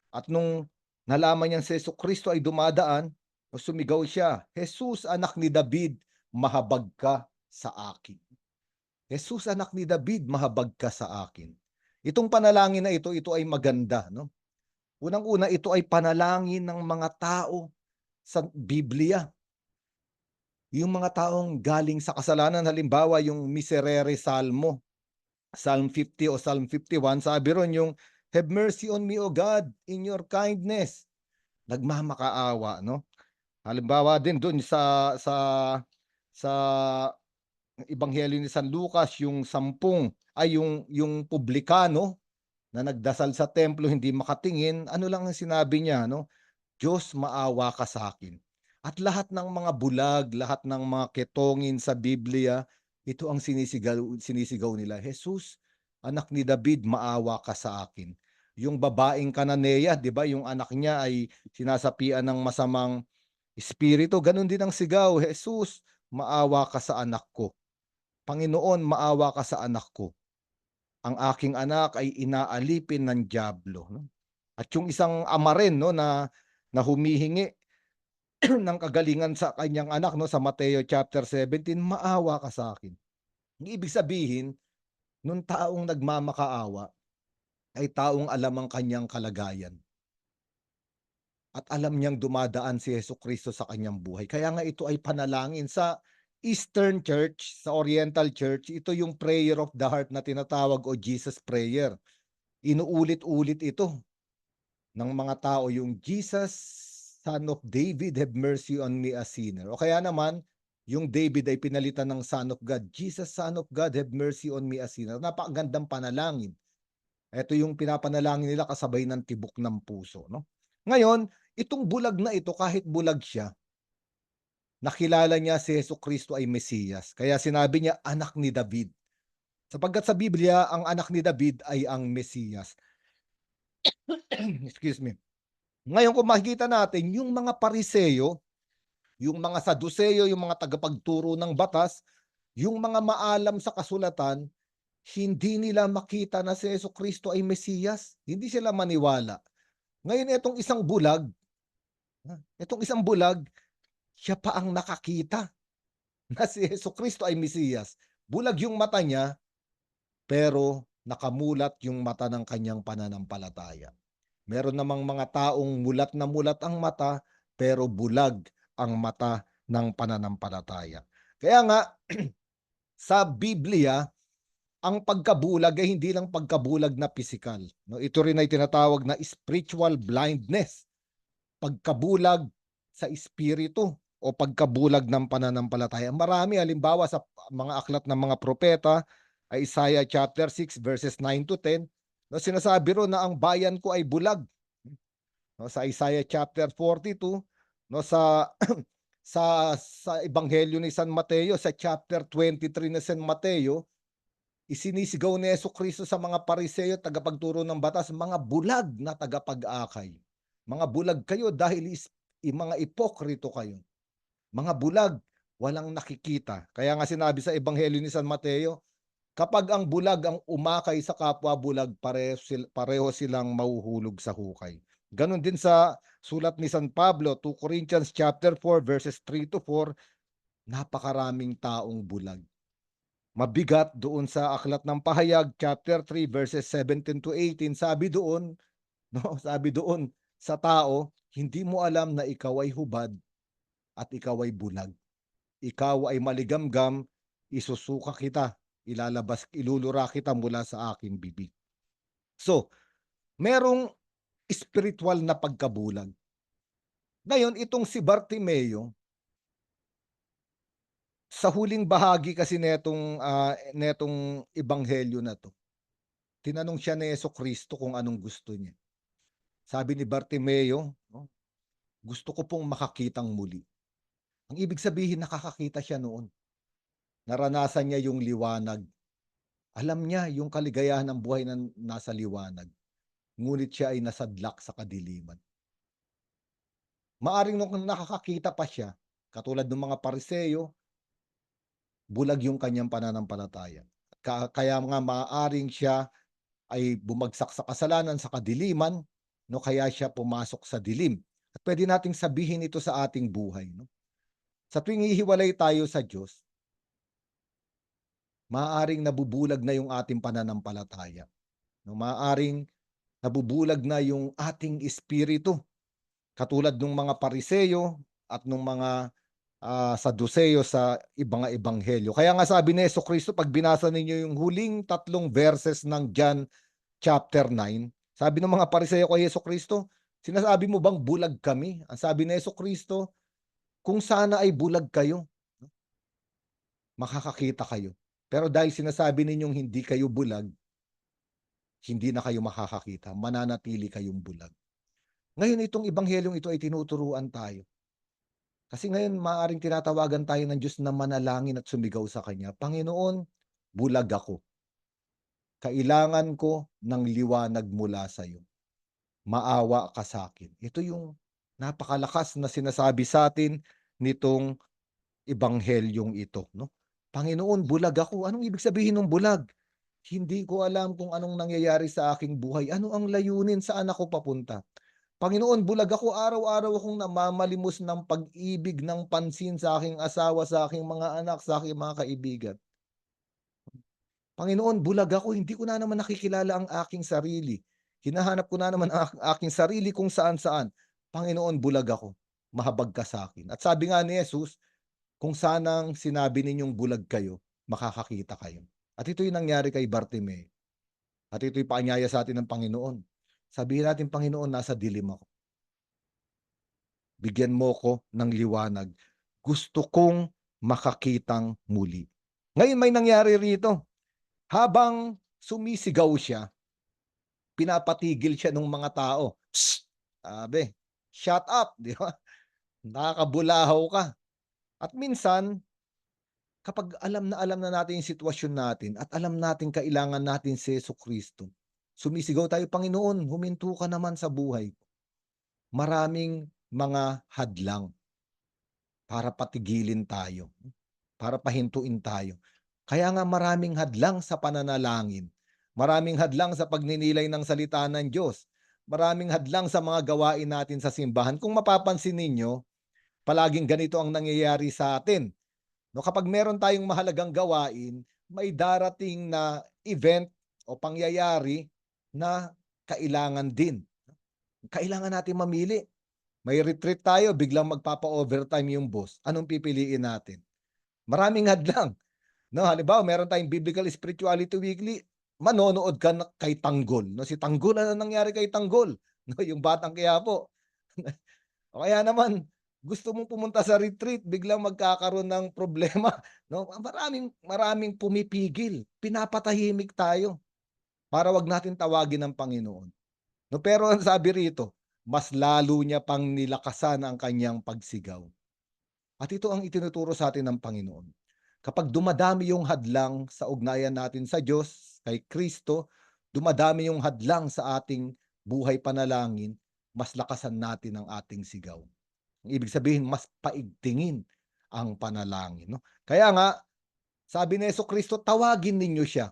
At nung nalaman niya si Jesucristo ay dumadaan, sumigaw siya, Jesus, anak ni David, mahabag ka sa akin. Jesus, anak ni David, mahabag ka sa akin. Itong panalangin na ito ay maganda, no? Unang-una, ito ay panalangin ng mga tao sa Biblia. Yung mga taong galing sa kasalanan, halimbawa yung Miserere Salmo, Psalm 50 o Psalm 51, sabi ron yung, have mercy on me, O God, in your kindness. Nagmamakaawa, no? Halimbawa din doon sa Ebanghelyo ni San Lucas, yung 10 ay yung publikano na nagdasal sa templo, hindi makatingin, ano lang ang sinabi niya, no? Diyos, maawa ka sa akin. At lahat ng mga bulag, lahat ng mga ketongin sa Biblia, ito ang sinisigaw nila, Jesus, anak ni David, maawa ka sa akin. Yung babaeng Kananea, 'di ba, yung anak niya ay sinasapian ng masamang Espiritu, ganun din ang sigaw, Jesus, maawa ka sa anak ko. Panginoon, maawa ka sa anak ko. Ang aking anak ay inaalipin ng dyablo. No? At yung isang ama rin, no, na humihingi ng kagalingan sa kanyang anak, no, sa Mateo chapter 17, maawa ka sa akin. Ang ibig sabihin, nung taong nagmamakaawa ay taong alam ang kanyang kalagayan. At alam niyang dumadaan si Jesucristo sa kanyang buhay. Kaya nga ito ay panalangin sa Eastern Church, sa Oriental Church. Ito yung prayer of the heart na tinatawag o Jesus prayer. Inuulit-ulit ito ng mga tao, yung Jesus, Son of David, have mercy on me a sinner. O kaya naman, yung David ay pinalitan ng Son of God. Jesus, Son of God, have mercy on me a sinner. Napakagandang panalangin. Ito yung pinapanalangin nila kasabay ng tibok ng puso. No? Ngayon, itong bulag na ito, kahit bulag siya, nakilala niya si Jesucristo ay Mesiyas. Kaya sinabi niya, anak ni David. Sapagkat sa Biblia, ang anak ni David ay ang Mesiyas. Excuse me. Ngayon, kung makikita natin, yung mga Pariseyo, yung mga Saduseyo, yung mga tagapagturo ng batas, yung mga maalam sa kasulatan, hindi nila makita na si Jesucristo ay Mesiyas. Hindi sila maniwala. Ngayon, itong isang bulag, siya pa ang nakakita na si Jesucristo ay Mesiyas. Bulag yung mata niya, pero nakamulat yung mata ng kanyang pananampalataya. Meron namang mga taong mulat na mulat ang mata, pero bulag ang mata ng pananampalataya. Kaya nga, sa Biblia, ang pagkabulag ay hindi lang pagkabulag na pisikal. No, ito rin ay tinatawag na spiritual blindness. Pagkabulag sa espiritu o pagkabulag ng pananampalataya. Marami, halimbawa sa mga aklat ng mga propeta, ay Isaiah chapter 6 verses 9 to 10, no, sinasabi ro na ang bayan ko ay bulag. No, sa Isaiah chapter 42, no, sa sa Ebanghelyo ni San Mateo, sa chapter 23 na San Mateo, isinisigaw ni Jesucristo sa mga Pariseo, tagapagturo ng batas, mga bulag na tagapag-akay. Mga bulag kayo dahil mga ipokrito kayo. Mga bulag, walang nakikita. Kaya nga sinabi sa Ebanghelyo ni San Mateo, kapag ang bulag ang umakay sa kapwa bulag, pareho silang mahuhulog sa hukay. Ganon din sa sulat ni San Pablo, 2 Corinthians chapter 4 verses 3 to 4, napakaraming taong bulag. Mabigat doon sa aklat ng Pahayag chapter 3 verses 17 to 18, sabi doon, no, sabi doon sa tao, hindi mo alam na ikaw ay hubad at ikaw ay bulag. Ikaw ay maligamgam, isusuka kita, ilulura kita mula sa aking bibig. So, merong spiritual na pagkabulag. Ngayon, itong si Bartimeo, sa huling bahagi kasi netong ebanghelyo na to, tinanong siya ni Jesucristo kung anong gusto niya. Sabi ni Bartimeo, no, gusto ko pong makakitang muli. Ang ibig sabihin, nakakakita siya noon. Naranasan niya yung liwanag. Alam niya yung kaligayahan ng buhay na nasa liwanag. Ngunit siya ay nasadlak sa kadiliman. Maaring nung nakakakita pa siya, katulad ng mga Pariseo, bulag yung kanyang pananampalataya. Kaya nga maaring siya ay bumagsak sa kasalanan, sa kadiliman, no, kaya siya pumasok sa dilim. At pwede nating sabihin ito sa ating buhay. No? Sa tuwing hihiwalay tayo sa Diyos, maaaring nabubulag na yung ating pananampalataya. No? Maaaring nabubulag na yung ating espiritu. Katulad ng mga Pariseo at ng mga Saduceo sa ibang ebanghelyo. Kaya nga sabi ni Jesucristo, pag binasa ninyo yung huling 3 verses ng John chapter 9, sabi ng mga Pariseo kay Jesucristo, sinasabi mo bang bulag kami? Ang sabi ni Jesucristo, kung sana ay bulag kayo, makakakita kayo. Pero dahil sinasabi ninyong hindi kayo bulag, hindi na kayo makakakita, mananatili kayong bulag. Ngayon itong ebanghelyong ito ay tinuturuan tayo. Kasi ngayon maaaring tinatawagan tayo ng Diyos na manalangin at sumigaw sa Kanya, Panginoon, bulag ako. Kailangan ko ng liwanag mula sa iyo. Maawa ka sa akin. Ito yung Napakalakas na sinasabi sa atin nitong ebanghelyong ito, no? Panginoon, bulag ako. Anong ibig sabihin ng bulag? Hindi ko alam kung anong nangyayari sa aking buhay. Ano ang layunin? Saan ako papunta? Panginoon, bulag ako. Araw-araw akong namamalimos ng pag-ibig, ng pansin sa aking asawa, sa aking mga anak, sa aking mga kaibigan. Panginoon, bulag ako. Hindi ko na naman nakikilala ang aking sarili. Hinahanap ko na naman ang aking sarili kung saan-saan. Panginoon, bulag ako. Mahabag ka sa akin. At sabi nga ni Jesus, kung sanang sinabi ninyong bulag kayo, makakakita kayo. At ito'y nangyari kay Bartimeo. At ito'y paanyaya sa atin ng Panginoon. Sabihin natin, Panginoon, nasa dilim ako. Bigyan mo ko ng liwanag. Gusto kong makakitang muli. Ngayon may nangyari rito. Habang sumisigaw siya, pinapatigil siya ng mga tao. Shh! Sabi, shut up, di ba? Nakakabulahaw ka. At minsan, kapag alam na natin yung sitwasyon natin at alam natin kailangan natin si Jesucristo, sumisigaw tayo, Panginoon, huminto ka naman sa buhay ko. Maraming mga hadlang para patigilin tayo, para pahintuin tayo. Kaya nga maraming hadlang sa pananalangin, maraming hadlang sa pagninilay ng salita ng Diyos, maraming hadlang sa mga gawain natin sa simbahan. Kung mapapansin ninyo, palaging ganito ang nangyayari sa atin. No, kapag meron tayong mahalagang gawain, may darating na event o pangyayari na kailangan din. Kailangan natin mamili. May retreat tayo, biglang magpapa-overtime yung boss. Anong pipiliin natin? Maraming hadlang. No, halimbawa, meron tayong Biblical Spirituality Weekly, manonood ka kay Tanggol. No, si Tanggol, ano nangyari kay Tanggol? No, yung Batang Quiapo. O kaya naman, gusto mong pumunta sa retreat, biglang magkakaroon ng problema. No, maraming pumipigil. Pinapatahimik tayo para wag natin tawagin ng Panginoon. No, pero ang sabi rito, mas lalo niya pang nilakasan ang kanyang pagsigaw. At ito ang itinuturo sa atin ng Panginoon. Kapag dumadami yung hadlang sa ugnayan natin sa Diyos, kay Kristo, dumadami yung hadlang sa ating buhay panalangin, mas lakasan natin ang ating sigaw. Ang ibig sabihin, mas paigtingin ang panalangin. No? Kaya nga, sabi ni Jesucristo, tawagin ninyo siya.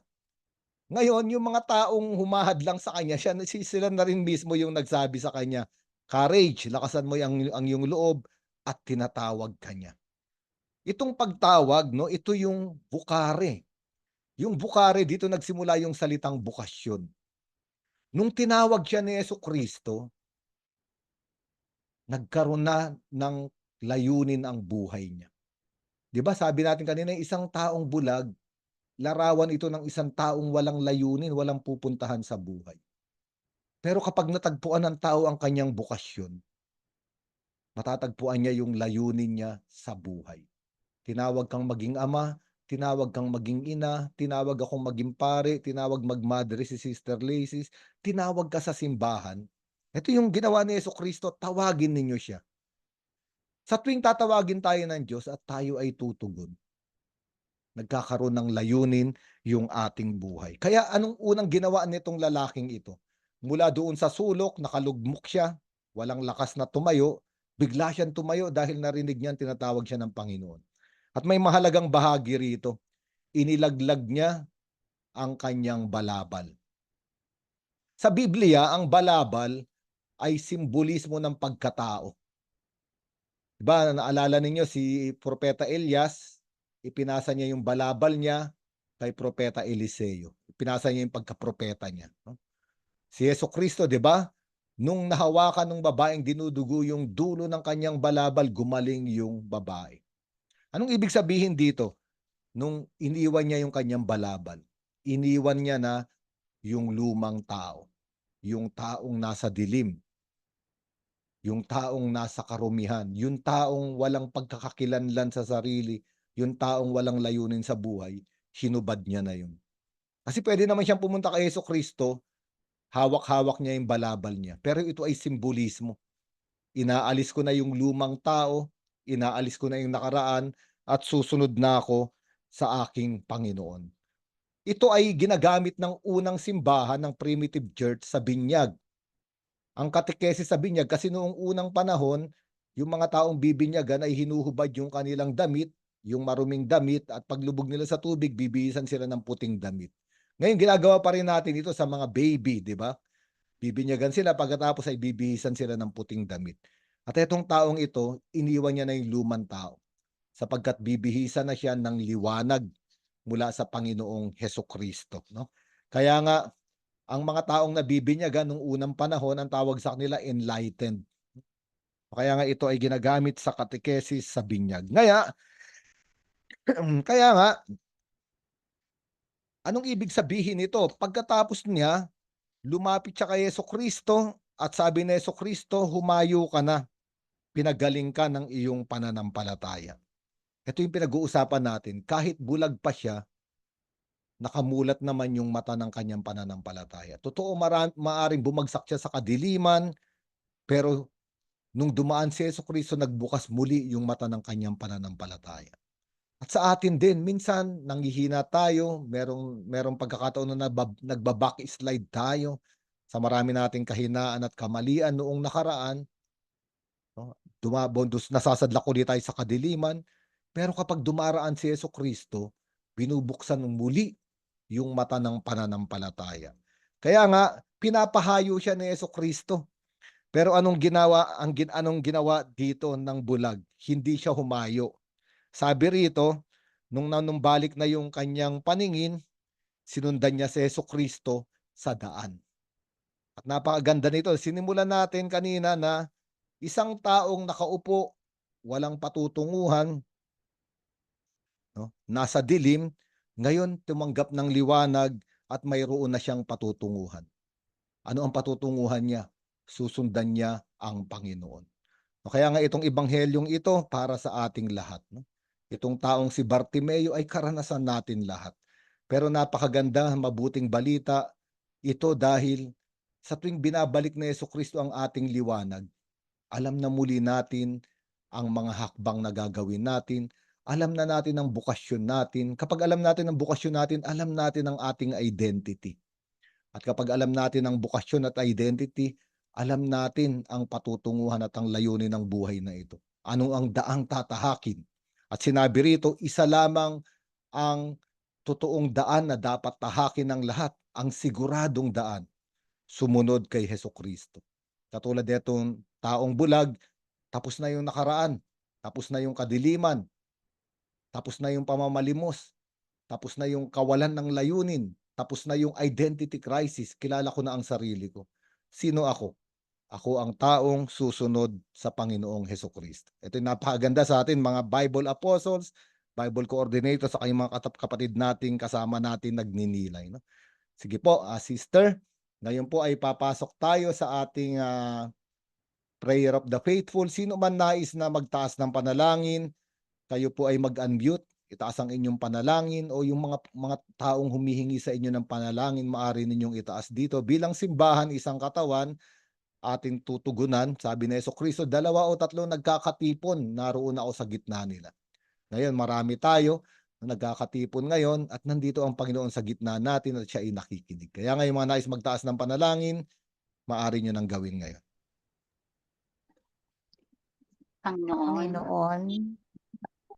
Ngayon, yung mga taong humahadlang sa kanya, sila na rin mismo yung nagsabi sa kanya, courage, lakasan mo ang iyong loob, at tinatawag kanya. Itong pagtawag, no, ito yung bukare. Yung bukare, dito nagsimula yung salitang bukasyon. Nung tinawag siya ni Jesucristo, nagkaroon na ng layunin ang buhay niya. Di ba sabi natin kanina, isang taong bulag, larawan ito ng isang taong walang layunin, walang pupuntahan sa buhay. Pero kapag natagpuan ng tao ang kanyang bukasyon, matatagpuan niya yung layunin niya sa buhay. Tinawag kang maging ama, tinawag kang maging ina, tinawag akong maging pare, tinawag magmadre si Sister Laces, tinawag ka sa simbahan. Ito yung ginawa ni Jesucristo, tawagin ninyo siya. Sa tuwing tatawagin tayo ng Diyos at tayo ay tutugon, nagkakaroon ng layunin yung ating buhay. Kaya anong unang ginawa nitong lalaking ito? Mula doon sa sulok, nakalugmok siya, walang lakas na tumayo, bigla siyang tumayo dahil narinig niya tinatawag siya ng Panginoon. At may mahalagang bahagi rito, inilaglag niya ang kanyang balabal. Sa Biblia, ang balabal ay simbolismo ng pagkatao. Diba, naalala ninyo si Propeta Elias, ipinasa niya yung balabal niya kay Propeta Eliseo. Ipinasa niya yung pagkapropeta niya. Si Jesucristo, diba, nung nahawakan ng babaeng dinudugo yung dulo ng kanyang balabal, gumaling yung babae. Anong ibig sabihin dito? Nung iniwan niya yung kanyang balabal, iniwan niya na yung lumang tao, yung taong nasa dilim, yung taong nasa karumihan, yung taong walang pagkakakilanlan sa sarili, yung taong walang layunin sa buhay, hinubad niya na yun. Kasi pwede naman siyang pumunta kay Jesucristo, hawak-hawak niya yung balabal niya. Pero ito ay simbolismo. Inaalis ko na yung lumang tao, inaalis ko na yung nakaraan, at susunod na ako sa aking Panginoon. Ito ay ginagamit ng unang simbahan ng primitive church sa binyag. ang katekesis sa binyag kasi noong unang panahon, yung mga taong bibinyagan ay hinuhubad yung kanilang damit, yung maruming damit at paglubog nila sa tubig, bibihisan sila ng puting damit. Ngayon ginagawa pa rin natin ito sa mga baby, di ba? Bibinyagan sila pagkatapos ay bibihisan sila ng puting damit. At itong taong ito, iniwan niya na yung lumang tao sapagkat bibihisan na siya ng liwanag mula sa Panginoong Hesukristo, no? Kaya nga ang mga taong nabibinyagan nung unang panahon, ang tawag sa kanila enlightened. Kaya nga ito ay ginagamit sa katekesis sa binyag. Kaya nga, anong ibig sabihin nito? Pagkatapos niya, lumapit siya kay Hesukristo at sabi ni Hesukristo, humayo ka na, pinagaling ka ng iyong pananampalataya. Ito yung pinag-uusapan natin. Kahit bulag pa siya, nakamulat naman yung mata ng kanyang pananampalataya. Totoo, maaring bumagsak siya sa kadiliman, pero nung dumaan si Hesukristo, nagbukas muli yung mata ng kanyang pananampalataya. At sa atin din, minsan nanghihina tayo, merong pagkakataon na nagba-backslide tayo sa marami nating kahinaan at kamalian noong nakaraan. No? Nasasadlak ulit tayo sa kadiliman, pero kapag dumaraan si Hesukristo, binubuksan muli yung mata ng pananampalataya. Kaya nga, pinapahayo siya ni Hesukristo. Pero anong ginawa dito ng bulag? Hindi siya humayo. Sabi rito, nung nanumbalik na yung kanyang paningin, sinundan niya si Hesukristo sa daan. At napakaganda nito. Sinimulan natin kanina na isang taong nakaupo, walang patutunguhan, no? Nasa dilim, ngayon tumanggap ng liwanag at mayroon na siyang patutunguhan. Ano ang patutunguhan niya? Susundan niya ang Panginoon. No, kaya nga itong ebanghelyong ito para sa ating lahat. No? Itong taong si Bartimeo ay karanasan natin lahat. Pero napakaganda, mabuting balita ito dahil sa tuwing binabalik na Hesukristo ang ating liwanag, alam na muli natin ang mga hakbang na gagawin natin. Alam na natin ang bukasyon natin. Kapag alam natin ang bukasyon natin, alam natin ang ating identity. At kapag alam natin ang bukasyon at identity, alam natin ang patutunguhan at ang layunin ng buhay na ito. Ano ang daang tatahakin? At sinabi rito, isa lamang ang totoong daan na dapat tahakin ng lahat, ang siguradong daan, sumunod kay Hesukristo. Katulad netong taong bulag, tapos na yung nakaraan, tapos na yung kadiliman, tapos na yung pamamalimos, tapos na yung kawalan ng layunin, tapos na yung identity crisis, kilala ko na ang sarili ko. Sino ako? Ako ang taong susunod sa Panginoong Hesukristo. Ito yung napakaganda sa atin, mga Bible apostles, Bible coordinators, sa kayong mga kapatid nating kasama natin nagninilay. No? Sige po, sister, ngayon po ay papasok tayo sa ating prayer of the faithful. Sino man nais na magtaas ng panalangin, kayo po ay mag-unmute, itaas ang inyong panalangin, o yung mga taong humihingi sa inyo ng panalangin, maaari ninyong itaas dito. Bilang simbahan, isang katawan, ating tutugunan. Sabi ni Hesukristo, 2 o 3 nagkakatipon, naroon ako sa gitna nila. Ngayon, marami tayo na nagkakatipon ngayon at nandito ang Panginoon sa gitna natin at siya ay nakikinig. Kaya ngayon mga nais magtaas ng panalangin, maaari nyo nang gawin ngayon. Panginoon,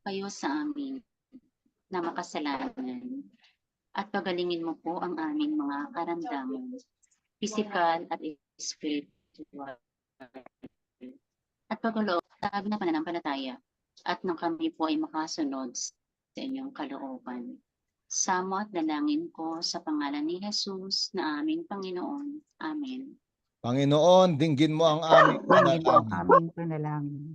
kayo sa amin na makasalanan at pagalingin mo po ang aming mga karamdaman, pisikal at spiritual, at pagkaloob na pananampalataya, at nang kami po ay makasunod sa inyong kalooban. Samo at dalangin ko sa pangalan ni Jesus na aming Panginoon. Amen. Panginoon, dinggin mo ang aming panalangin. Aming panalangin.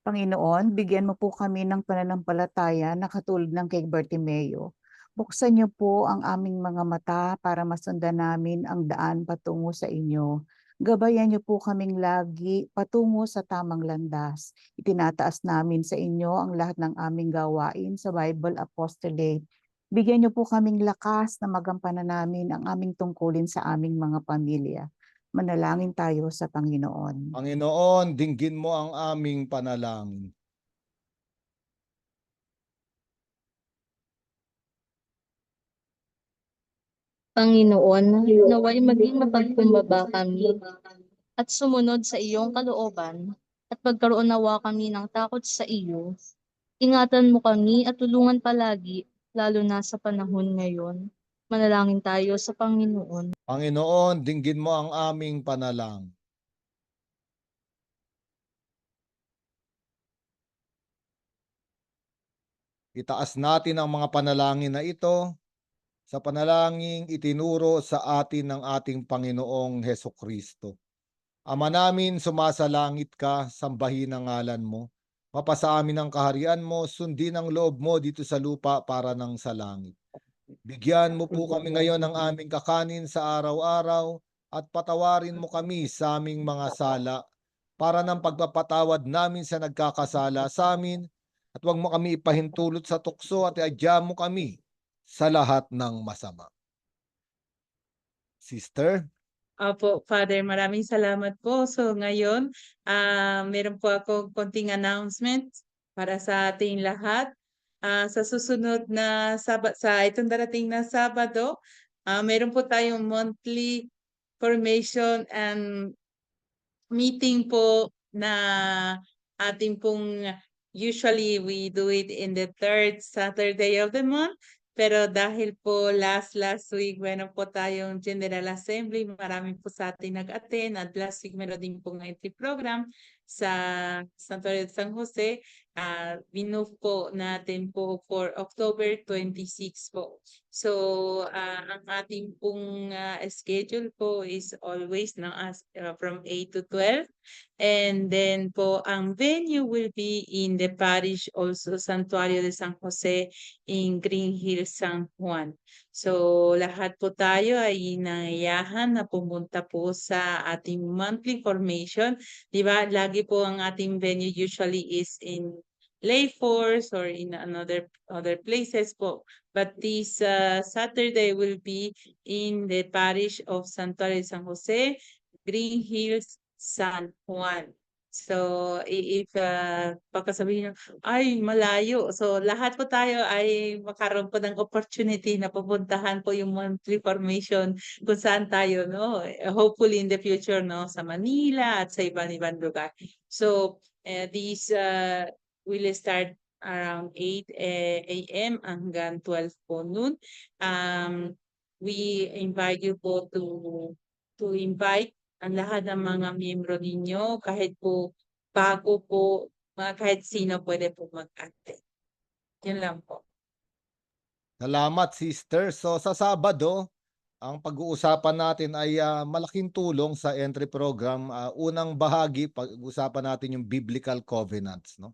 Panginoon, bigyan mo po kami ng pananampalataya na katulad ng kay Bartimeo. Buksan niyo po ang aming mga mata para masundan namin ang daan patungo sa inyo. Gabayan niyo po kaming lagi patungo sa tamang landas. Itinataas namin sa inyo ang lahat ng aming gawain sa Bible Apostolate. Bigyan niyo po kaming lakas na magampanan namin ang aming tungkulin sa aming mga pamilya. Manalangin tayo sa Panginoon. Panginoon, dinggin mo ang aming panalangin. Panginoon, naway maging mapagkumbaba kami at sumunod sa iyong kalooban, at magkaroon nawa kami ng takot sa iyo. Ingatan mo kami at tulungan palagi, lalo na sa panahon ngayon. Manalangin tayo sa Panginoon. Panginoon, dinggin mo ang aming panalangin. Itaas natin ang mga panalangin na ito sa panalangin itinuro sa atin ng ating Panginoong Hesukristo. Ama namin, sumasalangit ka, sambahin ang ngalan mo. Mapasa amin ang kaharian mo, sundin ang loob mo dito sa lupa para ng sa langit. Bigyan mo po kami ngayon ng aming kakanin sa araw-araw at patawarin mo kami sa aming mga sala para ng pagpapatawad namin sa nagkakasala sa amin at huwag mo kami ipahintulot sa tukso at iadya mo kami sa lahat ng masama. Sister? Opo, Father, maraming salamat po. So ngayon, meron po ako konting announcement para sa ating lahat. Sa susunod na sa itong darating na Sabado, meron po tayong monthly formation and meeting po na ating pong usually we do it in the third Saturday of the month. Pero dahil po last week meron po tayong General Assembly, marami po sa atin nag-attend at last week meron din pong entry program sa Santuario de San Jose. Minove po natin po for October 26 po. So ang ating pong schedule po is always from 8 to 12. And then po ang venue will be in the parish also Santuario de San Jose in Green Hills, San Juan. So lahat po tayo ay nangayahan na pumunta po sa ating monthly formation. Di ba? Lagi po ang ating venue usually is in Lay Force or in other places po. But this Saturday will be in the parish of Santuario de San Jose, Green Hills, San Juan. So, if pagkasabihin nyo, ay malayo. So, lahat po tayo ay makaroon po ng opportunity na pupuntahan po yung monthly formation kung saan tayo, no? Hopefully in the future, no? Sa Manila at sa ibang lugar. So, this will start around 8 a.m. hanggang 12 po noon. We invite you po to invite ang lahat ng mga miyembro ninyo, kahit po bago po, kahit sino pwede po mag-attend. Yun lang po. Salamat, sister. So sa Sabado, ang pag-uusapan natin ay malaking tulong sa entry program. Unang bahagi, pag-uusapan natin yung biblical covenants, no?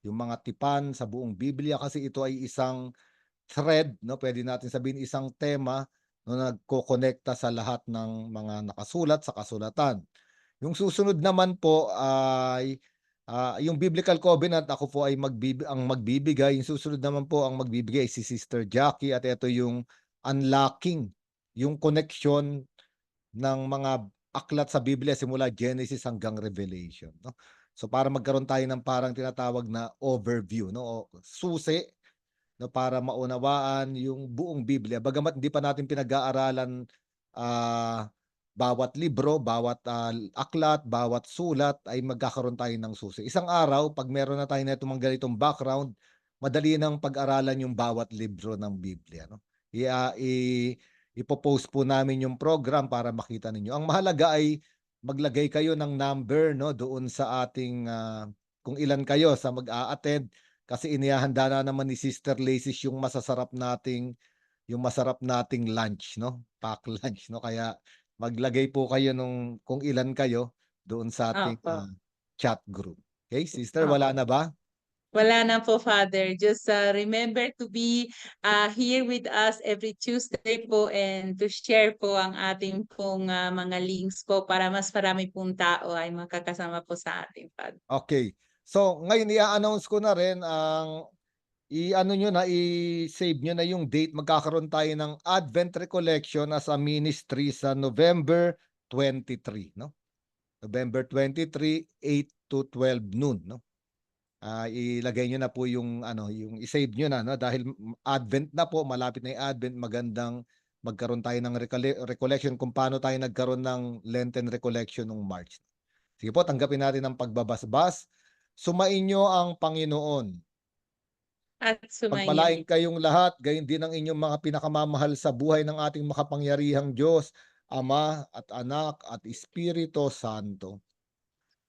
Yung mga tipan sa buong Biblia, kasi ito ay isang thread, no? Pwede natin sabihin isang tema no nagkokonekta sa lahat ng mga nakasulat sa kasulatan. Yung susunod naman po ay yung biblical covenant, ako po ay magbibigay. Yung susunod naman po ang magbibigay si Sister Jackie at ito yung unlocking, yung connection ng mga aklat sa Biblia simula Genesis hanggang Revelation, no? So para magkaroon tayo ng parang tinatawag na overview, no? O susi, no, para maunawaan yung buong Biblia. Bagamat hindi pa natin pinag-aaralan bawat libro, bawat aklat, bawat sulat, ay magkakaroon tayo ng susi. Isang araw, pag meron na tayo na itong ganitong background, madali nang pag-aralan yung bawat libro ng Biblia, no? Ipopost po namin yung program para makita ninyo. Ang mahalaga ay maglagay kayo ng number, no, doon sa ating kung ilan kayo sa mag-a-attend. Kasi inihahanda na naman ni Sister Laces yung masarap nating lunch, no? Pack lunch, no? Kaya maglagay po kayo kung ilan kayo doon sa ating chat group. Okay, sister, wala na ba? Wala na po, Father. Just remember to be here with us every Tuesday po and to share po ang ating pong mga links po para mas marami pong tao ay makakasama po sa ating, Father. Okay. So, ngayon i-announce ko na rin ang i-save nyo na yung date. Magkakaroon tayo ng Advent Recollection as a ministry sa November 23, no? November 23, 8 to 12 noon, no? Ilagay nyo na po yung i-save nyo na, no? Dahil Advent na po, malapit na yung Advent, magandang magkaroon tayo ng recollection kung paano tayo nagkaroon ng Lenten recollection nung March. Sige po, tanggapin natin ang pagbabasbas. Sumainyo ang Panginoon. At sumainyo Pagpalain din. kayong lahat, gayon din ang inyong mga pinakamamahal sa buhay ng ating makapangyarihang Diyos, Ama at Anak at Espiritu Santo.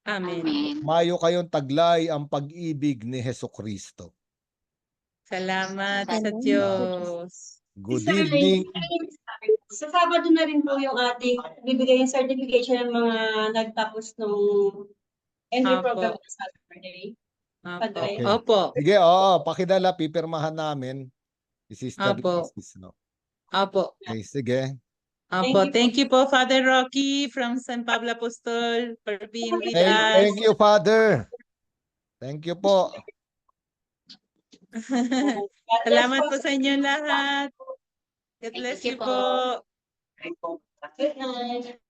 Amen. Mayo kayong taglay ang pag-ibig ni Hesukristo. Salamat sa Salamat. Diyos. Good Sir evening. Sa Sabado na rin po yung ating bibigay yung certification ng mga nagtapos nung entry Apo. program sa Saturday. Padre. Okay. Opo. Sige, oo, pakidala, pipirmahan namin. Si Sister Opo. Isis, no? Opo. Okay, sige. Opo. Thank you po, Father Rocky from San Pablo Apostol for being with us. Thank you, Father. Thank you po. Salamat po sa inyo lahat. God bless you po. Good night.